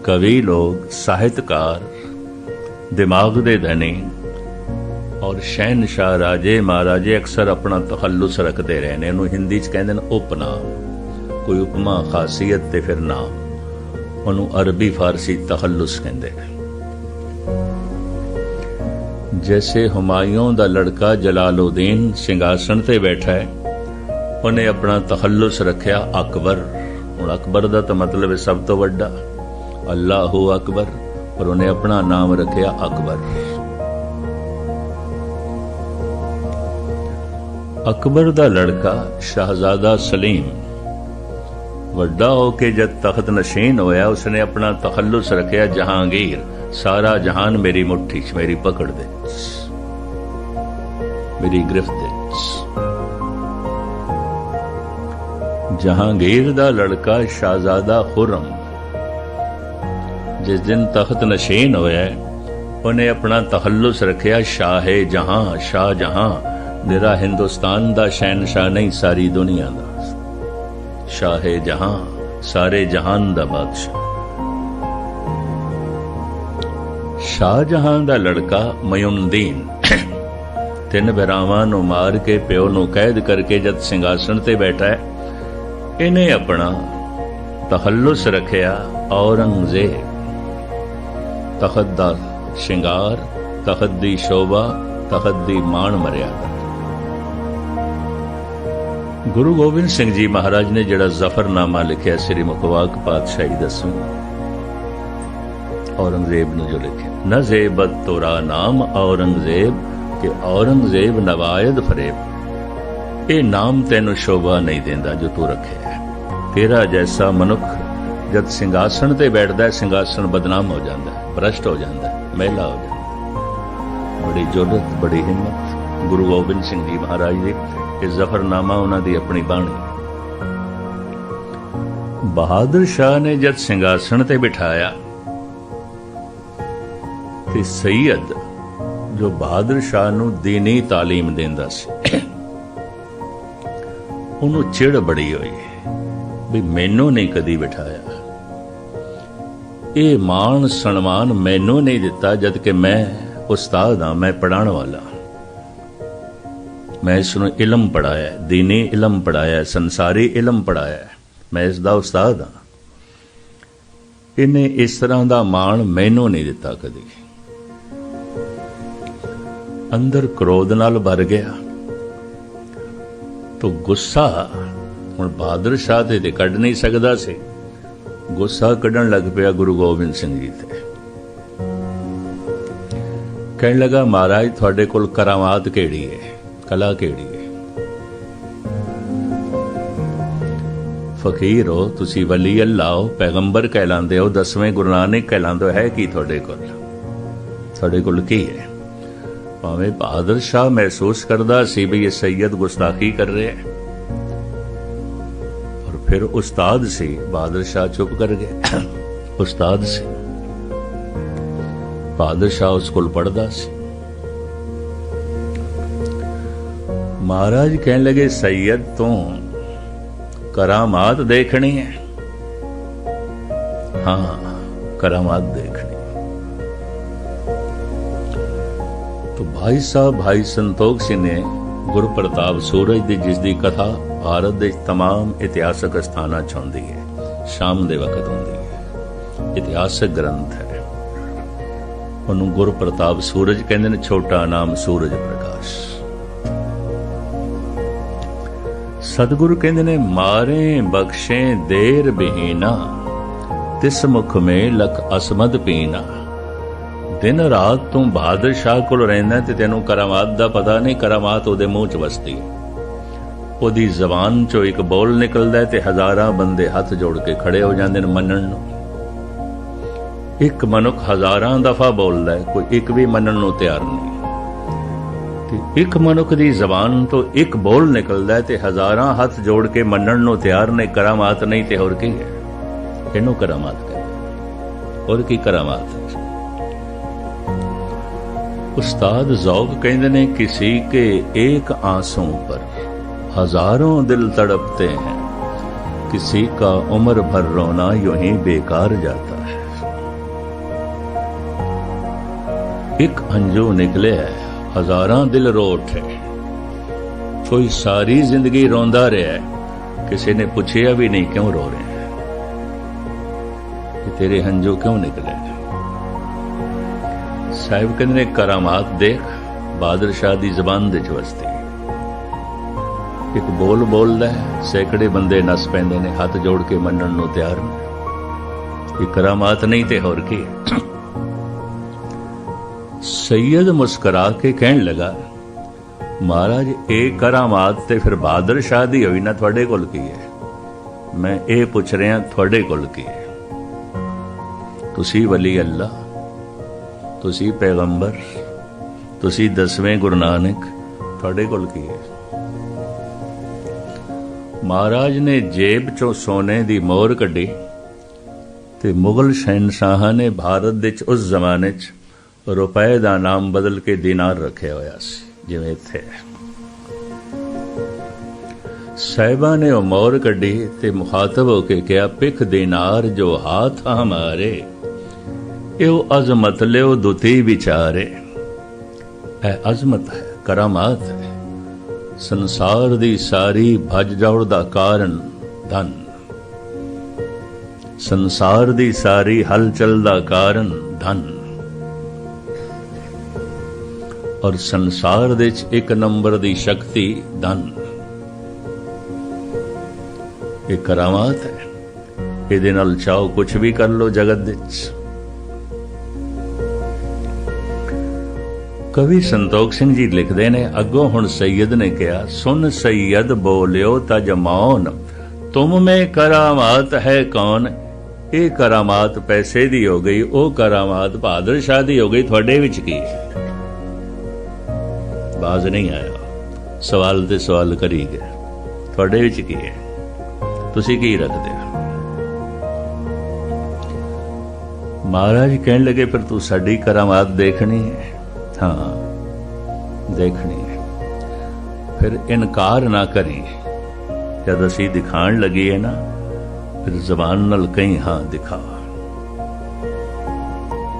कवि लोग, साहित्यकार, दिमाग दे धनी और शहनशाह राजे महाराजे अक्सर अपना तखल्लुस रखते रहे ने। इन्हूं हिंदी च कहंदे ने उपनाम। कोई उपमा खासियत ते फिर नाम, उन्हूं अरबी फारसी तखल्लुस कहंदे ने। जैसे हुमायूं दा लड़का जलालुद्दीन सिंघासन ते बैठा है, उन्हें अपना तखल्लुस रखिया अकबर। हुण अकबर दा तो मतलब है सब तो वड्डा, अल्लाहु अकबर, पर उन्हें अपना नाम रखिया अकबर। अकबर दा लड़का शहजादा सलीम वड्डा होके जब तख्त नशीन होया, उसने अपना तखल्लुस रखिया जहांगीर। सारा जहान मेरी मुट्ठी च, मेरी पकड़ दे, मेरी गिरफ्त दे। जहांगीर दा लड़का शहजादा खुर्रम जिस दिन तख्त नशीन होया, उन्हें अपना तखल्लुस रखिया शाहे जहां। शाह जहां निरा हिंदुस्तान दा शहनशाह नहीं, सारी दुनिया दा शाहे जहां, सारे जहान दा बादशाह। शाहजहां दा लड़का मयूनदीन ਤਿੰਨ ਬਿਰਾਵਾਂ ਨੂੰ ਮਾਰ ਕੇ ਪਿਓ ਨੂੰ ਕੈਦ ਕਰਕੇ ਜਦ ਸਿੰਘਾਸਣ ਤੇ ਬੈਠਾ ਹੈ, ਇਹਨੇ ਆਪਣਾ ਤਹੱਲੁਸ ਰੱਖਿਆ ਔਰੰਗਜ਼ੇਬ। ਤਖਤ ਦਾ ਸ਼ਿੰਗਾਰ, ਤਖਤ ਦੀ ਸ਼ੋਭਾ, ਤਖਤ ਦੀ ਮਾਣ ਮਰਿਆਦਾ। ਗੁਰੂ ਗੋਬਿੰਦ ਸਿੰਘ ਜੀ ਮਹਾਰਾਜ ਨੇ ਜਿਹੜਾ ਜ਼ਫਰਨਾਮਾ ਲਿਖਿਆ ਸ੍ਰੀ ਮੁਖਵਾਕ ਪਾਤਸ਼ਾਹੀ ਦਸਵੀਂ, ਔਰੰਗਜ਼ੇਬ ਨੂੰ ਜੋ ਲਿਖਿਆ, ਨਜ਼ੇਬਤ ਤੋਰਾ ਨਾਮ ਔਰੰਗਜ਼ੇਬ ਕਿ ਔਰੰਗਜ਼ੇਬ ਨਵਾਇਦ ਫਰੇਬ। ਇਹ ਨਾਮ ਤੈਨੂੰ ਸ਼ੋਭਾ ਨਹੀਂ ਦਿੰਦਾ ਜੋ ਤੂੰ ਰੱਖਿਆ। ਤੇਰਾ ਜੈਸਾ ਮਨੁੱਖ ਜਦ ਸਿੰਘਾਸਣ ਤੇ ਬੈਠਦਾ, ਸਿੰਘਾਸਣ ਬਦਨਾਮ ਹੋ ਜਾਂਦਾ, ਭ੍ਰਸ਼ਟ ਹੋ ਜਾਂਦਾ, ਮਹਿਲਾ ਹੋ ਜਾਂਦਾ। ਬੜੀ ਜੁਰਤ, ਬੜੀ ਹਿੰਮਤ ਗੁਰੂ ਗੋਬਿੰਦ ਸਿੰਘ ਜੀ ਮਹਾਰਾਜ ਦੀ। ਇਹ ਜ਼ਫਰਨਾਮਾ ਉਹਨਾਂ ਦੀ ਆਪਣੀ ਬਾਣੀ। ਬਹਾਦਰ ਸ਼ਾਹ ਨੇ ਜਦ ਸਿੰਘਾਸਣ ਤੇ ਬਿਠਾਇਆ ਤੇ ਸੈਯਦ ਜੋ ਬਹਾਦਰ ਸ਼ਾਹ ਨੂੰ ਦੀਨੀ ਤਾਲੀਮ ਦਿੰਦਾ ਸੀ, ਉਹਨੂੰ ਚਿੜ ਬੜੀ ਹੋਈ ਵੀ ਮੈਨੂੰ ਨਹੀਂ ਕਦੀ ਬਿਠਾਇਆ, ਇਹ ਮਾਣ ਸਨਮਾਨ ਮੈਨੂੰ ਨਹੀਂ ਦਿੱਤਾ, ਜਦ ਕਿ ਮੈਂ ਉਸਤਾਦ ਹਾਂ, ਮੈਂ ਪੜ੍ਹਾਉਣ ਵਾਲਾ, ਮੈਂ ਇਸ ਨੂੰ ਇਲਮ ਪੜ੍ਹਾਇਆ, ਦੀਨੀ ਇਲਮ ਪੜ੍ਹਾਇਆ, ਸੰਸਾਰੀ ਇਲਮ ਪੜ੍ਹਾਇਆ, ਮੈਂ ਇਸ ਦਾ ਉਸਤਾਦ ਹਾਂ। ਇਹਨੇ ਇਸ ਤਰ੍ਹਾਂ ਦਾ ਮਾਣ ਮੈਨੂੰ ਨਹੀਂ ਦਿੱਤਾ ਕਦੀ। ਅੰਦਰ ਕ੍ਰੋਧ ਨਾਲ ਭਰ ਗਿਆ ਤੋ ਗੁੱਸਾ ਹੁਣ ਬਹਾਦਰ ਸ਼ਾਹ ਤੇ ਕੱਢ ਨਹੀਂ ਸਕਦਾ ਸੀ, ਗੁੱਸਾ ਕੱਢਣ ਲੱਗ ਪਿਆ ਗੁਰੂ ਗੋਬਿੰਦ ਸਿੰਘ ਜੀ ਤੇ। ਕਹਿਣ ਲੱਗਾ, ਮਹਾਰਾਜ ਤੁਹਾਡੇ ਕੋਲ ਕਰਾਮਾਤ ਕਿਹੜੀ ਹੈ, ਕਲਾ ਕਿਹੜੀ ਹੈ? ਫਕੀਰ ਹੋ ਤੁਸੀਂ, ਵਲੀ ਅੱਲਾਹ ਹੋ, ਪੈਗੰਬਰ ਕਹਿਲਾਂਦੇ ਹੋ, 10ਵੇਂ ਗੁਰੂ ਨਾਨਕ ਕਹਿਲਾਂਦੇ ਹੋ, ਹੈ ਕੀ ਤੁਹਾਡੇ ਕੋਲ? ਤੁਹਾਡੇ ਕੋਲ ਕੀ ਹੈ? ਭਾਵੇਂ ਬਹਾਦਰ ਸ਼ਾਹ ਮਹਿਸੂਸ ਕਰਦਾ ਸੀ ਵੀ ਇਹ ਸੈਯਦ ਗੁਸਤਾਖੀ ਕਰ ਰਿਹਾ ਹੈ, ਔਰ ਫਿਰ ਉਸਤਾਦ ਸੀ। ਬਹਾਦਰ ਸ਼ਾਹ ਚੁੱਪ ਕਰ ਗਏ। ਉਸਤਾਦ ਸੀ, ਬਹਾਦਰ ਸ਼ਾਹ ਉਸ ਕੋਲ ਪੜ੍ਹਦਾ ਸੀ। ਮਹਾਰਾਜ ਕਹਿਣ ਲਗੇ, ਸੈਯਦ ਤੋਂ ਕਰਾਮਾਤ ਦੇਖਣੀ ਹੈ? ਹਾਂ, ਕਰਾਮਾਤ ਦੇਖਣੀ। तो भाई साहब भाई संतोख सिंह ने गुरु प्रताप सूरज दी जिस दी कथा भारत दे तमाम इतिहासक स्थानां च आउंदी है, शाम दे वक्त आउंदी है, इतिहासक ग्रंथ है। उन्होंने गुरु प्रताप सूरज कहंदे ने, छोटा नाम सूरज प्रकाश। सतगुरु कहंदे ने, मारे बख्शे देर बिहीना, तिस मुख में लख असमद पीना। दिन रात तू बहादुर शाह कोल रहिंदा ते तैनूं करामात दा पता नहीं, करामात ਉਹਦੇ ਮੂੰਹ 'ਚ ਵਸਦੀ ਹੈ। ਉਹਦੀ ਜ਼ਬਾਨ 'ਚੋਂ ਇੱਕ ਬੋਲ ਨਿਕਲਦਾ ਤੇ ਹਜ਼ਾਰਾਂ ਬੰਦੇ ਹੱਥ ਜੋੜ ਕੇ ਖੜੇ ਹੋ ਜਾਂਦੇ ਨੇ ਮੰਨਣ ਨੂੰ। ਇੱਕ ਮਨੁੱਖ ਹਜ਼ਾਰਾਂ ਦਫਾ ਬੋਲਦਾ ਹੈ, ਕੋਈ ਇੱਕ ਵੀ ਮੰਨਣ ਨੂੰ ਤਿਆਰ ਨਹੀਂ। ਤੇ ਇੱਕ ਮਨੁੱਖ ਦੀ ਜ਼ਬਾਨ ਤੋਂ ਇੱਕ ਬੋਲ ਨਿਕਲਦਾ ਤੇ ਹਜ਼ਾਰਾਂ ਹੱਥ ਜੋੜ ਕੇ ਮੰਨਣ ਨੂੰ ਤਿਆਰ ਨੇ। ਕਰਾਮਾਤ ਨਹੀਂ ਤੇ ਹੋਰ ਕੀ ਹੈ? ਇਹਨੂੰ ਕਰਾਮਾਤ ਕਹਿੰਦੇ। ਹੋਰ ਕੀ ਕਰਾਮਾਤ ਹੈ? उस्ताद ज़ौक़ कहते ने, किसी के एक आंसू पर हजारों दिल तड़पते हैं, किसी का उम्र भर रोना यूं ही बेकार जाता है। एक हंजू निकले है, हजारां दिल रो उठे। कोई सारी जिंदगी रोंदा रहा है, किसी ने पूछया भी नहीं क्यों रो रहे हैं, कि तेरे हंजू क्यों निकले? साहिब कहते ने, करामात देख, बहादुर शाह दी जबान दे वसती। एक बोल बोलदा है, सैकड़े बंदे नस पैंदे ने, हथ जोड़ के मनण नूं तैयार ने। ये करामात नहीं ते होर की? सैयद मुस्करा के कहण लगा, महाराज ये करामात ते फिर बहादुर शाह दी होई ना, तुहाडे कोल की है? मैं ये पुछ रहा, तुहाडे कोल की है? तुसी वली अल्लाह, तुसी पैगंबर, तुसी 10वें गुरु नानक, तुहाडे कोल की है? महाराज ने जेब चों सोने दी मोहर कड्ढी ते मुगल शहनशाह ने भारत विच उस जमाने च रुपए दा नाम बदल के दीनार रखिया होया सी, जिवें इत्थे साहिबा ने वो मोहर कड्ढी ते मुखातब होके कहा, पिख दीनार जो हाथ हमारे, यो अजमत लियो दुती विचारे। है अजमत है, करामात है। संसार दी सारी भज दौड़ दा कारण धन, संसार दी सारी हलचल दा कारण धन, और संसार दे च एक नंबर दी शक्ति धन। ये करामात है। ਇਹਦੇ ਨਾਲ ਚਾਹੋ ਕੁਛ ਵੀ ਕਰ ਲੋ ਜਗਤ ਵਿੱਚ। ਕਵੀ ਸੰਤੋਖ ਸਿੰਘ ਜੀ ਲਿਖਦੇ ਨੇ, ਅੱਗੋਂ ਹੁਣ ਸੈਯਦ ਨੇ ਕਿਹਾ, ਸੁਨ ਸੈਯਦ ਬੋਲਿਓ ਤਜ ਮੌਨ, ਤੁਮ ਮੇ ਕਰਾਮਾਤ ਹੈ ਕੌਣ। ਇਹ ਕਰਾਮਾਤ ਪੈਸੇ ਦੀ ਹੋ ਗਈ, ਉਹ ਕਰਾਮਾਤ ਬਹਾਦਰ ਸ਼ਾਹ ਦੀ ਹੋ ਗਈ, ਤੁਹਾਡੇ ਵਿੱਚ ਕੀ ਹੈ? ਬਾਜ਼ ਨਹੀਂ ਆਇਆ, ਸਵਾਲ ਤੇ ਸਵਾਲ ਕਰੀ ਗਿਆ, ਤੁਹਾਡੇ ਵਿੱਚ ਕੀ ਹੈ, ਤੁਸੀਂ ਕੀ ਰੱਖਦੇ ਹੋ? महाराज कहने लगे, फिर तू साड़ी करामात देखनी है? हाँ देखनी है। फिर इनकार ना करी, जब असी दिखाण लगी है ना, फिर जबान नाल कहीं हाँ दिखा।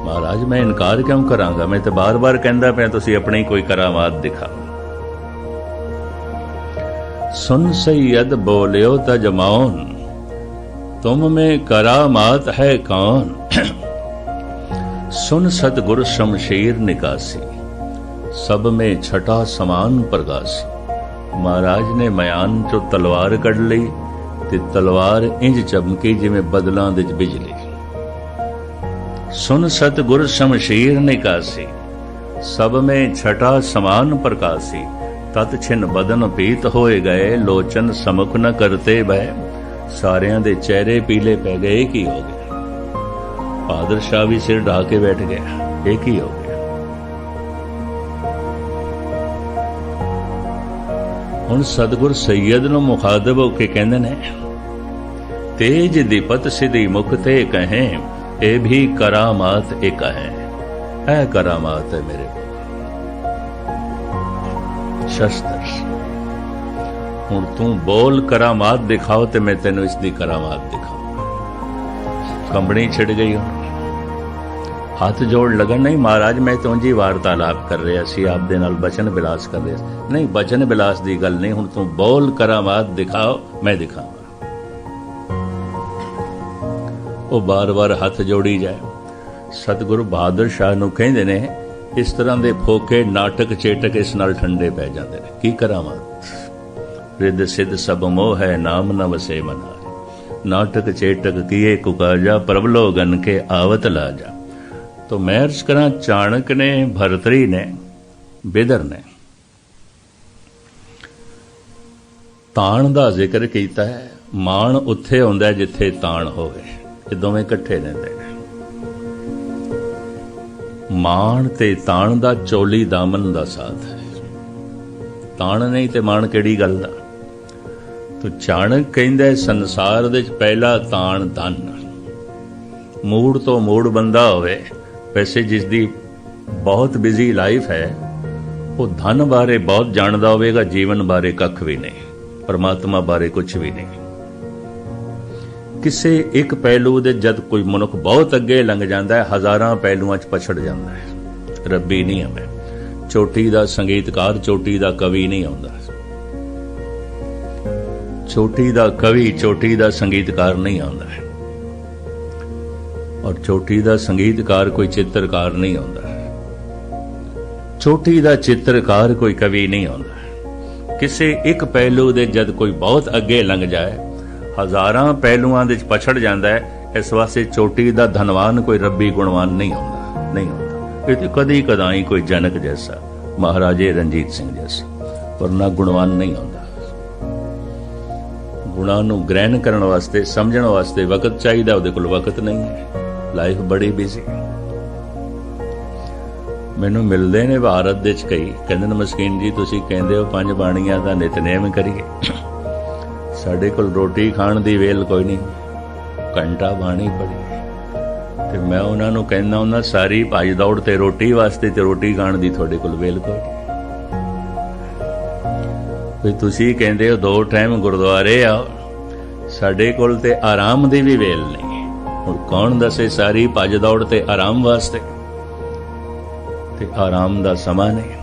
महाराज मैं इनकार क्यों करांगा, मैं तो बार बार कहंदा पिया तुसी अपनी कोई करामात दिखा। सुन सैयद बोलियो तज मौन, तुम में करामात है कौन। सुन सतगुर शमशेर निकासी, सब में छठा समान प्रगासी। महाराज ने मयान चो तलवार कढ़ लई, ते तलवार इंज चमकी जिवें बदलां दे बिजली। सुन सतगुर शमशेर निकासी, सब में छठा समान प्रकाशी। तत छिन बदन पीत होए गए, लोचन समुख न करते भय। सारियां दे चेहरे पीले पै गए, की हो गया? बहादुर शाह भी सिर ढा के बैठ गया, एक ही हो गया। हुण सतगुर सैयद नूं मुखातब होके कहंदे ने, तेज दीपत सिद्धि मुख ते कहें, ए भी करामात एक है। ऐ करामात है मेरे शस्त्र। हुण तू बोल करामात दिखाओ, ते मैं तेनों इसकी करामात दिखाऊंगा। कंबनी छिड़ गई, हुण हथ जोड़ लगन, नहीं महाराज मैं तो जी वार्तालाप कर रहा सी, आप दे नाल बचन बिलास कर रहा, नहीं बचन बिलास दी गल नहीं, हुण तू बोल करामात दिखाओ, मैं दिखाऊंगा। वो बार बार हथ जोड़ी जाए। सतगुरु बहादुर शाह नूं कहंदे ने, इस तरह के फोके नाटक चेटक इस नाल ठंडे पै जांदे ने। की करामात? रिद सिद्ध सब मोह है, नाम न वसे मनाए। नाटक चेटक किए कुकाजा, प्रभलो गन के आवत लाजा। तो मैं अर्ज करा, चाणक ने, भरतरी ने, बिदर ने ताण दा जिक्र कीता है। माण उत्थे आउंदा है जिथे ताण होवे, ये दोवें इकट्ठे रहिंदे ने। माण ते ताण दा चोली दामन दा साथ है। ताण नहीं ते माण किहड़ी गल दा? तो चाणक कहंदा है, संसार दे पहला ताण धन। मूड़ तो मूड़ बंदा होवे, वैसे जिसकी बहुत बिजी लाइफ है, वो धन बारे बहुत जानता होगा, जीवन बारे कख भी नहीं, परमात्मा बारे कुछ भी नहीं। किसी एक पहलू दे जद कोई मनुख बहुत अगे लंघ जाता है, हज़ारां पहलुआं च पछड़ जाता है। रब्बी नहीं हमें, चोटी दा संगीतकार, चोटी दा कवि नहीं आउंदा। चोटी दा कवि, चोटी दा संगीतकार नहीं आउंदा है, और चोटी दा संगीतकार कोई चित्रकार नहीं आउंदा। चोटी दा चित्रकार कोई कवि नहीं आउंदा। किसी एक पहलू दे जद कोई बहुत अगे लंघ जाए, हज़ारां पहलुआं दे पछड़ जाता है। इस वास्ते चोटी दा धनवान कोई रब्बी गुणवान नहीं आउंदा, नहीं आउंदा। ये तो कदी कदाई कोई जनक जैसा, महाराजे रणजीत सिंह जैसा, वरना गुणवान नहीं आउंदा। गुणां नूं ग्रहण करन वास्ते, समझण वास्ते वक्त चाहिए, उहदे कोल वक्त नहीं है, लाइफ बड़ी बिजी। मैनू मिलते ने भारत दे कई, कहंदे ने मस्कीन जी तुसीं कहंदे हो 5 बाणियां दा नितनेम करिए, साडे कोल रोटी खाण दी वेल कोई नहीं, घंटा बाणी पढ़ी। ते मैं उन्हां नूं कहंदा हुंदा, सारी भज दौड़ ते रोटी वास्ते, ते रोटी खाण दी तुहाडे कोल वेल कोई नहीं। भी तुसीं कहंदे हो 2 टाइम गुरुद्वारे आओ, साडे कोल ते आराम दी भी वेल नहीं। हुण कौन दसे सारी भज दौड़ ते आराम वास्ते? ते आराम दा समा नहीं।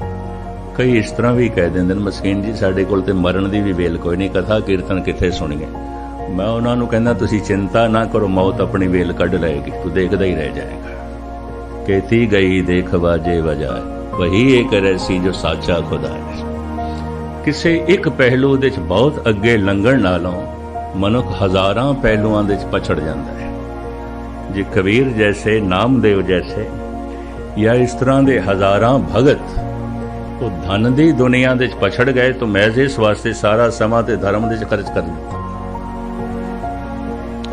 कई इस तरह भी कह देंगे मस्कीन जी साडे कोल ते मरण दी भी वेल कोई नहीं, कथा कीर्तन किथे सुणीए। मैं उन्होंने कहना तुसी चिंता ना करो, मौत अपनी वेल कढ़ लेगी, तू देखदा ही रह जाएगा। कहती गई देख बाजे बजाए, वही एक रहसी जो साचा खुदा है। किसी एक पहलू दे बहुत अगे लंघण नालों मनुख हज़ारां पहलुआं दे पछड़ जाता है। जे कबीर जैसे, नामदेव जैसे या इस तरह के हज़ारां भगत वो धन की दुनिया दे पछड़ गए तो महज इस वास्ते सारा समा ते धर्म दे खर्च कर दिता,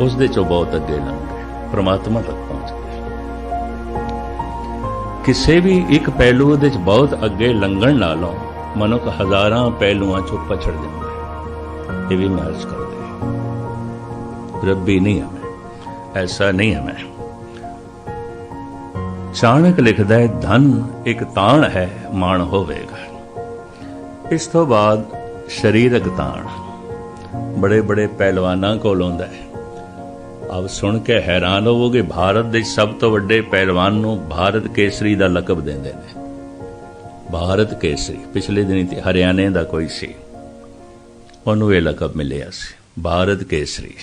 उस दे चो बहुत अगे लंघ गए, परमात्मा तक पहुंच गए। किसी भी एक पहलू दे बहुत अगे लंघण नालों मनुख हज़ारां पहलुआं चो पछड़ जाता है। ये भी मैं अर्ज कर दे, रब्बी नहीं हमें, ऐसा नहीं हमें। चाणक लिखदा है धन एक ताण है माण होवेगा। इस तो बाद शरीरक ताण बड़े बड़े पहलवानां कोल आउंदा है। अब सुन के हैरान होवोगे, भारत दे सब तो वड्डे पहलवान नूं भारत केसरी दा लकब देंदे ने। भारत केसरी पिछले दिनी ते हरियाणे दा कोई सी, उहनूं ये लकब मिलिया सी भारत केसरी।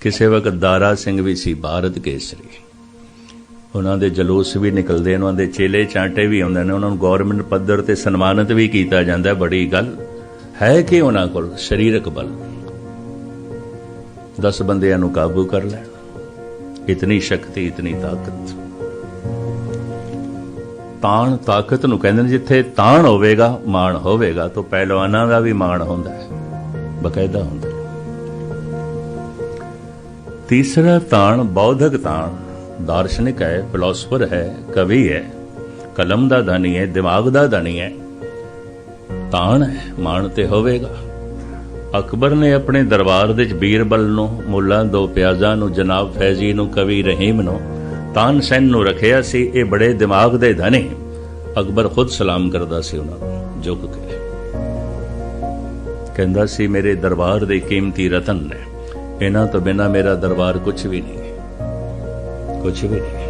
किसी वक्त दारा सिंह भी सी भारत केसरी। उन्हां दे जलूस भी निकलते, उन्हां दे चेले चांटे भी आउंदे ने, उन्हां नूं गौरमेंट पद्धर ते सन्मानित भी किया जाता है। बड़ी गल है कि उन्हां कोल शरीरक बल 10 बंदियां नूं काबू कर लैण, इतनी शक्ति, इतनी ताकत। ताण ताकत नूं कहंदे ने, जिथे ताण होवेगा माण होवेगा, तो पहलवानां दा भी माण हुंदा है, बकायदा हुंदा है। तीसरा ताण बौद्धक ताण, दार्शनिक है, फिलोसफर है, कवि है, कलम दा धनी है, दिमाग दा धनी है। ताण है, माण ते होवेगा। अकबर ने अपने दरबार दे बीरबल नूं, मुल्ला दो प्याजा नूं, जनाब फैजी नूं, कवि रहीम नूं, तानसेन नूं रखिया सी। ये बड़े दिमाग दे धनी। अकबर खुद सलाम करदा सी उन्हां नूं झुक के, कहंदा सी मेरे दरबार दे कीमती रतन ने, इन्हां तो बिना मेरा दरबार कुछ भी नहीं, कुछ भी नहीं।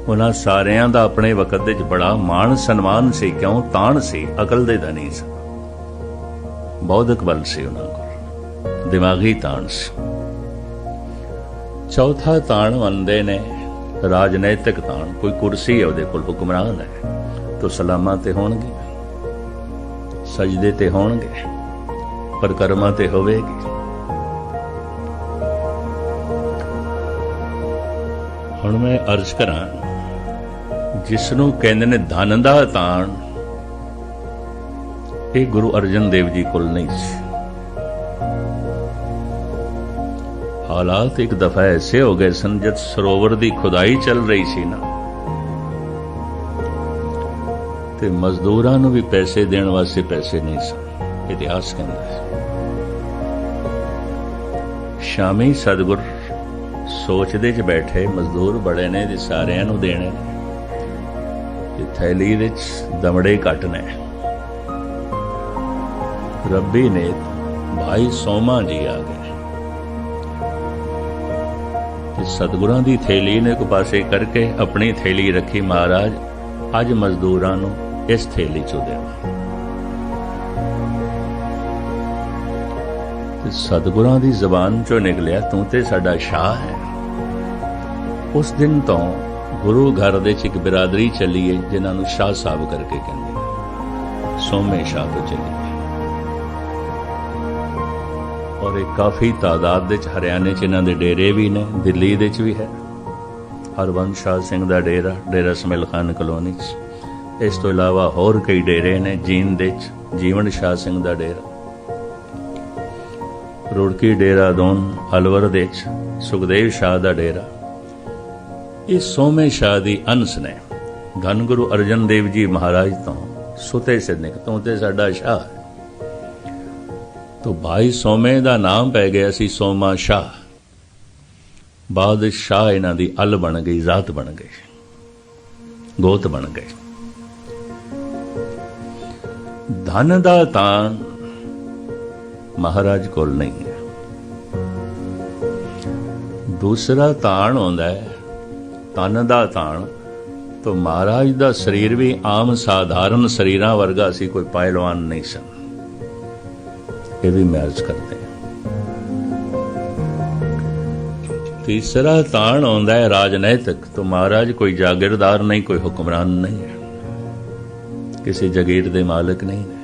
उन्हां सारियां दा अपने वक्त दे बड़ा मान सन्मान सी। क्यों? ताण सी, अकल दे धनी सी, बौद्धिक बल सी उन्हां कोल, दिमागी ताण सी। चौथा ताण मनदे ने राजनैतिक ताण। कोई कुर्सी है उहदे कोल, हुक्मरान है, तो सलामां ते होणगे, सजदे ते होणगे, परिक्रमा ते होवेगी। हुण मैं अर्ज करां, जिसनूं कहंदे ने धन दा ताण, ये गुरु अर्जन देव जी कोल नहीं सी। हालात एक दफा ऐसे हो गए सन, जब सरोवर की खुदाई चल रही सी ना, ते मजदूरां नूं भी पैसे देण वास्ते पैसे नहीं सन। इतिहास कहंदा है। शामी सतगुर सोचदे च बैठे, मजदूर बड़े ने ते सारियां नूं देणे ते थैली विच दमड़े घट ने। रब्बी ने भाई सोमा जी आ गए, सतगुरां दी थैली ने एक पासे करके अपनी थैली रखी। महाराज अज मजदूरां नूं इस थैली चो देवा। सतगुरां दी जबान चो निकलिया, तू ते साडा शाह है। उस दिन तो गुरु घर दे एक बिरादरी चली है, जिन्हां नूं शाह साहब करके कहंदे, सोमे शाह तो चली है। और एक काफ़ी तादाद दे हरियाणे च इन्हां दे डेरे भी ने, दिल्ली दे भी है, हरबंस शाह सिंह दा डेरा, डेरा समिल खान कलोनी च। इस तो इलावा होर कई डेरे ने, जींद दे जीवन शाह सिंह दा डेरा, रुड़की डेरा दोन, अलवर दे सुखदेव शाह दा डेरा। ये सोमे शाह दी अंश ने। धन गुरु अर्जन देव जी महाराज तो सुते से निक, तू ते साडा शाह है। तो भाई सोमे का नाम पै गया सी सोमा शाह। बाद शाह इन्हां दी अल बन गई, जात बन गई, गोत बन गई। धन दा ताण महाराज कोल नहीं है। दूसरा ताण होंदा है तन दा ताण। तो महाराज दा शरीर भी आम साधारण शरीरां वर्गा सी, कोई पहलवान नहीं सन। ये भी मैं अर्ज करते हैं। तीसरा ताण आउंदा है राजनैतिक, तो महाराज कोई जागीरदार नहीं, कोई हुक्मरान नहीं है, किसी जगीर दे मालिक नहीं है,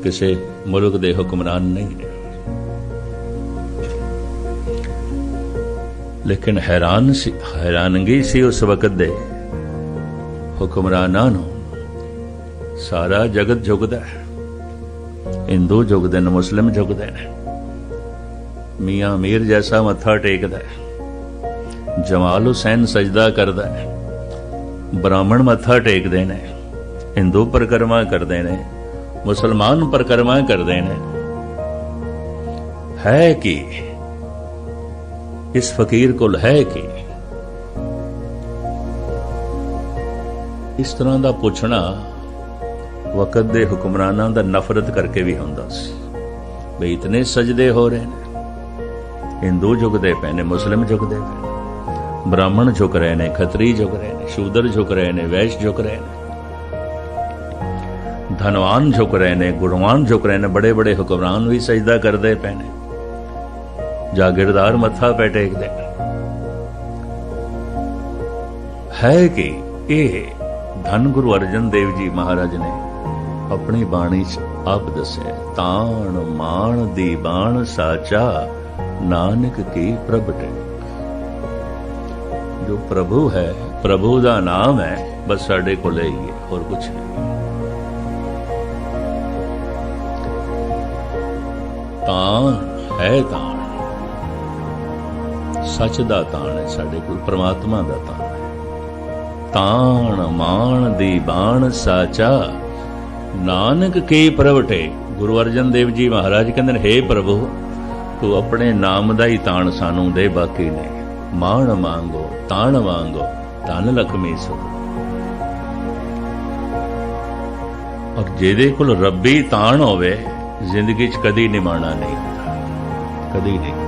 किसी मुल्क दे हुक्मरान नहीं है। लेकिन हैरानगी सी उस वक्त दे हुक्मरानां नूं, सारा जगत झुकदा है, हिंदू झुकदे ने, मुस्लिम झुकदे ने, मियाँ मीर जैसा मत्था टेकदा है, जमाल हुसैन सजदा करदा है, ब्राह्मण मत्था टेकदे ने, हिंदू परिक्रमा करदे ने, मुसलमान परिक्रमा करदे ने। है कि इस फकीर कोल है कि इस तरह का पुछना वक़्त दे हुक्मरानां दा नफरत करके भी हुंदा सी। बई इतने सजदे हो रहे हैं, हिंदू झुकदे पे ने, मुस्लिम झुकदे पे ने, ब्राह्मण झुक रहे ने, खत्री झुक रहे ने, शूदर झुक रहे ने, वैश्य झुक रहे ने, धनवान झुक रहे ने, गुणवान झुक रहे ने, बड़े बड़े हुक्मरान भी सजदा करदे पे ने, जागीरदार मत्था पे टेकदे। है कि ये धन गुरु अर्जन देव जी महाराज ने अपनी बाणी च आप दसे, ताण माण दी बाण साचा नानक की प्रभटे। जो प्रभु है, प्रभु का नाम है, बस साडे को ले ही और कुछ नहीं। ताण है, ताण सच दा ताण है, साडे कोल परमात्मा दा ताण है। ताण माण दी बाण साचा नानक के प्रवटे। गुरु अर्जन देव जी महाराज कहते, हे प्रभु तू अपने नाम दा ही ताण सानू दे, बाकी ने माण मांगो ताण मांगो धन लक्ष्मी सो। और जेदे कोल रब्बी ताण होवे, जिंदगी च कदी निमाणा नहीं होता, कदी नहीं।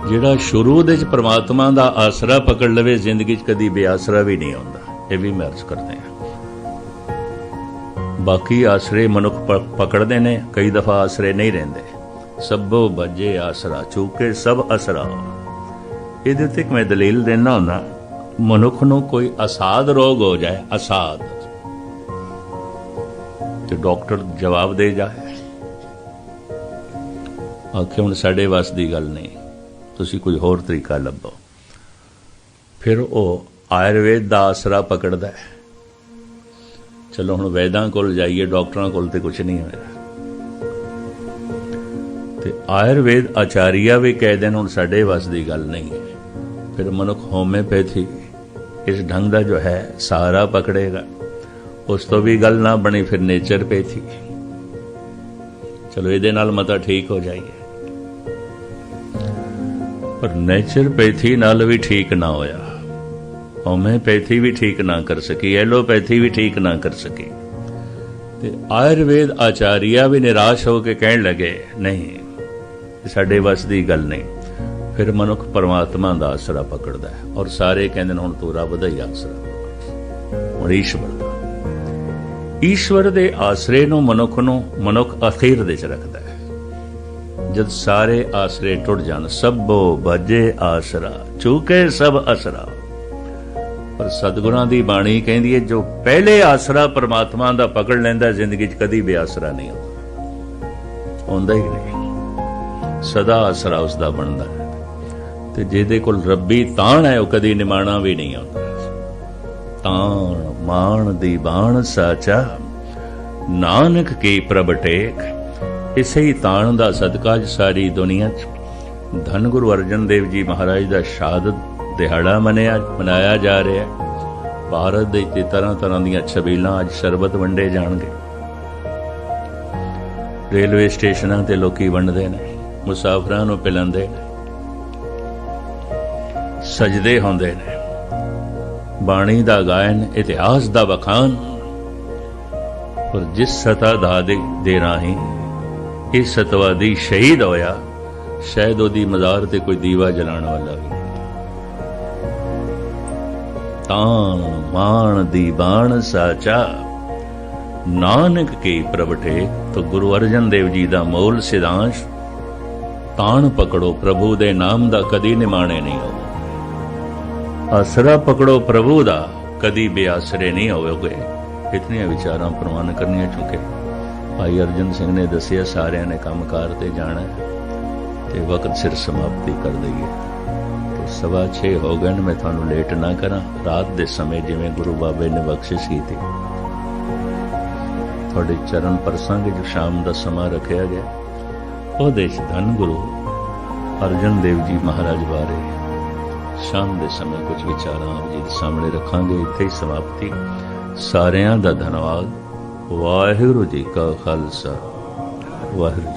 ਜਿਹੜਾ ਸ਼ੁਰੂ ਦੇ ਚ परमात्मा ਦਾ ਆਸਰਾ ਪਕੜ ਲਵੇ, ਜ਼ਿੰਦਗੀ 'ਚ ਕਦੀ ਬੇਆਸਰਾ ਵੀ ਨਹੀਂ ਆਉਂਦਾ। ਇਹ ਵੀ ਮੈਂ ਅਰਜ਼ ਕਰਦੇ ਹਾਂ। ਬਾਕੀ ਆਸਰੇ ਮਨੁੱਖ ਪਕੜਦੇ ਨੇ, ਕਈ ਦਫਾ ਆਸਰੇ ਨਹੀਂ ਰਹਿੰਦੇ। ਸਭੋ ਬੱਜੇ ਆਸਰਾ ਚੂਕੇ ਸਭ ਅਸਰਾ। ਇਹਦੇ ਉੱਤੇ ਇੱਕ ਮੈਂ ਦਲੀਲ ਦੇਣਾ ਹੁੰਦਾ, ਮਨੁੱਖ ਨੂੰ ਕੋਈ ਅਸਾਧ ਰੋਗ ਹੋ ਜਾਏ, ਅਸਾਧ, ਤੇ ਡਾਕਟਰ ਜਵਾਬ ਦੇ ਜਾਏ, ਆਖੇ ਹੁਣ ਸਾਡੇ ਵੱਸ ਦੀ ਗੱਲ ਨਹੀਂ, ਤੁਸੀਂ ਕੋਈ ਹੋਰ ਤਰੀਕਾ ਲੱਭੋ। ਫਿਰ ਉਹ ਆਯੁਰਵੇਦ ਦਾ ਆਸਰਾ ਪਕੜਦਾ ਹੈ। ਚਲੋ ਹੁਣ ਵੈਦਾਂ ਕੋਲ ਜਾਈਏ, ਡਾਕਟਰਾਂ ਕੋਲ ਤੇ ਕੁਝ ਨਹੀਂ ਹੋਇਆ। ਤੇ ਆਯੁਰਵੇਦ ਆਚਾਰੀਆ ਵੀ ਕਹਿ ਦੇਣ ਹੁਣ ਸਾਡੇ ਵੱਸ ਦੀ ਗੱਲ ਨਹੀਂ। ਫਿਰ ਮਨੁੱਖ ਹੋਮਿਓਪੈਥੀ ਇਸ ਢੰਗ ਦਾ ਜੋ ਹੈ ਸਹਾਰਾ ਪਕੜੇਗਾ। ਉਸ ਤੋਂ ਵੀ ਗੱਲ ਨਾ ਬਣੀ, ਫਿਰ ਨੇਚਰਪੈਥੀ। ਚਲੋ ਇਹਦੇ ਨਾਲ ਮਤਾ ਠੀਕ ਹੋ ਜਾਈਏ। पर नेचरपैथी नाल भी ठीक ना होया, होम्योपैथी भी ठीक ना कर सकी, एलोपैथी भी ठीक ना कर सकी। ते आयुर्वेद आचार्य भी निराश होकर कहने लगे, नहीं साडे वस दी गल नहीं। फिर मनुख परमात्मा दा आसरा पकड़दा है, और सारे कहंदे हुण तू रब दा ही आसरा पकड़, हुण ईश्वर दा। ईश्वर दे आसरे नूं मनुख अखीर दे च रखदा है। जद सारे आसरे टुट जान, सभो भजे आसरा चूके सब असरा। पर सतगुरां दी बाणी कहंदी है, जो पहले आसरा परमात्मा दा पकड़ लैंदा, जिंदगी च कदी बेआसरा नहीं होंदा ही नहीं, सदा आसरा उसदा बनदा है। ते जिहदे कोल रब्बी ताण है, वो कदी निमाणा भी नहीं आउंदा। ताण माण दी बाण साचा नानक की प्रभ टेक। इसे ही ताण दा सदका सारी दुनिया च धन गुरु अर्जन देव जी महाराज दा शहादत दिहाड़ा मनाया जा रहा है। भारत दे तरह तरह दी छबीलां अज शरबत वंडे जाणगे, रेलवे स्टेशनां ते लोकी वंडदे ने, मुसाफरां नूं पिलांदे ने, सजदे होंदे ने, बाणी दा गायन, इतिहास दा बखान। और जिस सता दे राही इस सतवादी शहीद होया, शायद ओदी मज़ार ते कोई दीवा जलाने वाला भी नहीं। ਤਾਣ ਮਾਣ ਦੀ ਬਾਣ ਸਾਚਾ, ਨਾਨਕ ਕੀ ਪ੍ਰਭਟੇ। ਤੋ ਗੁਰੂ ਅਰਜਨ ਦੇਵ ਜੀ ਦਾ ਮੂਲ ਸਿਧਾਂਤ, ਤਾਣ ਪਕੜੋ ਪ੍ਰਭੂ ਦੇ ਨਾਮ ਦਾ, ਕਦੀ ਨਿਮਾਣੇ ਨਹੀਂ ਹੋ। ਆਸਰਾ ਪਕੜੋ ਪ੍ਰਭੂ ਦਾ, ਕਦੀ ਬੇਆਸਰੇ ਨਹੀਂ ਹੋਵੋਗੇ। ਇਤਨੀਆਂ ਵਿਚਾਰਾਂ ਪ੍ਰਵਾਨ ਕਰਨੀਆਂ। ਚੁੱਕੇ ਭਾਈ ਅਰਜਨ ਸਿੰਘ ਨੇ ਦੱਸਿਆ ਸਾਰਿਆਂ ਨੇ ਕੰਮਕਾਰ ਤੇ ਜਾਣਾ ਤੇ ਵਕਤ ਸਿਰ ਸਮਾਪਤੀ ਕਰ ਦਈਏ। ਤੇ 6:15 ਹੋ ਗਏ ਨੇ, ਮੈਂ ਤੁਹਾਨੂੰ ਲੇਟ ਨਾ ਕਰਾਂ। ਰਾਤ ਦੇ ਸਮੇਂ ਜਿਵੇਂ ਗੁਰੂ ਬਾਬੇ ਨੇ ਬਖਸ਼ਿਸ਼ ਕੀਤੀ, ਤੁਹਾਡੇ ਚਰਨ ਪਰਸਾਂਗੇ। ਜੋ ਸ਼ਾਮ ਦਾ ਸਮਾਂ ਰੱਖਿਆ ਗਿਆ, ਉਹਦੇ 'ਚ ਧੰਨ ਗੁਰੂ ਅਰਜਨ ਦੇਵ ਜੀ ਮਹਾਰਾਜ ਬਾਰੇ ਸ਼ਾਮ ਦੇ ਸਮੇਂ ਕੁਝ ਵਿਚਾਰਾਂ ਆਪ ਜੀ ਦੇ ਸਾਹਮਣੇ ਰੱਖਾਂਗੇ। ਇੱਥੇ ਹੀ ਸਮਾਪਤੀ। ਸਾਰਿਆਂ ਦਾ ਧੰਨਵਾਦ। ਵਾਹਿਗੁਰੂ ਜੀ ਕਾ ਖਾਲਸਾ, ਵਾਹਿਗੁਰੂ।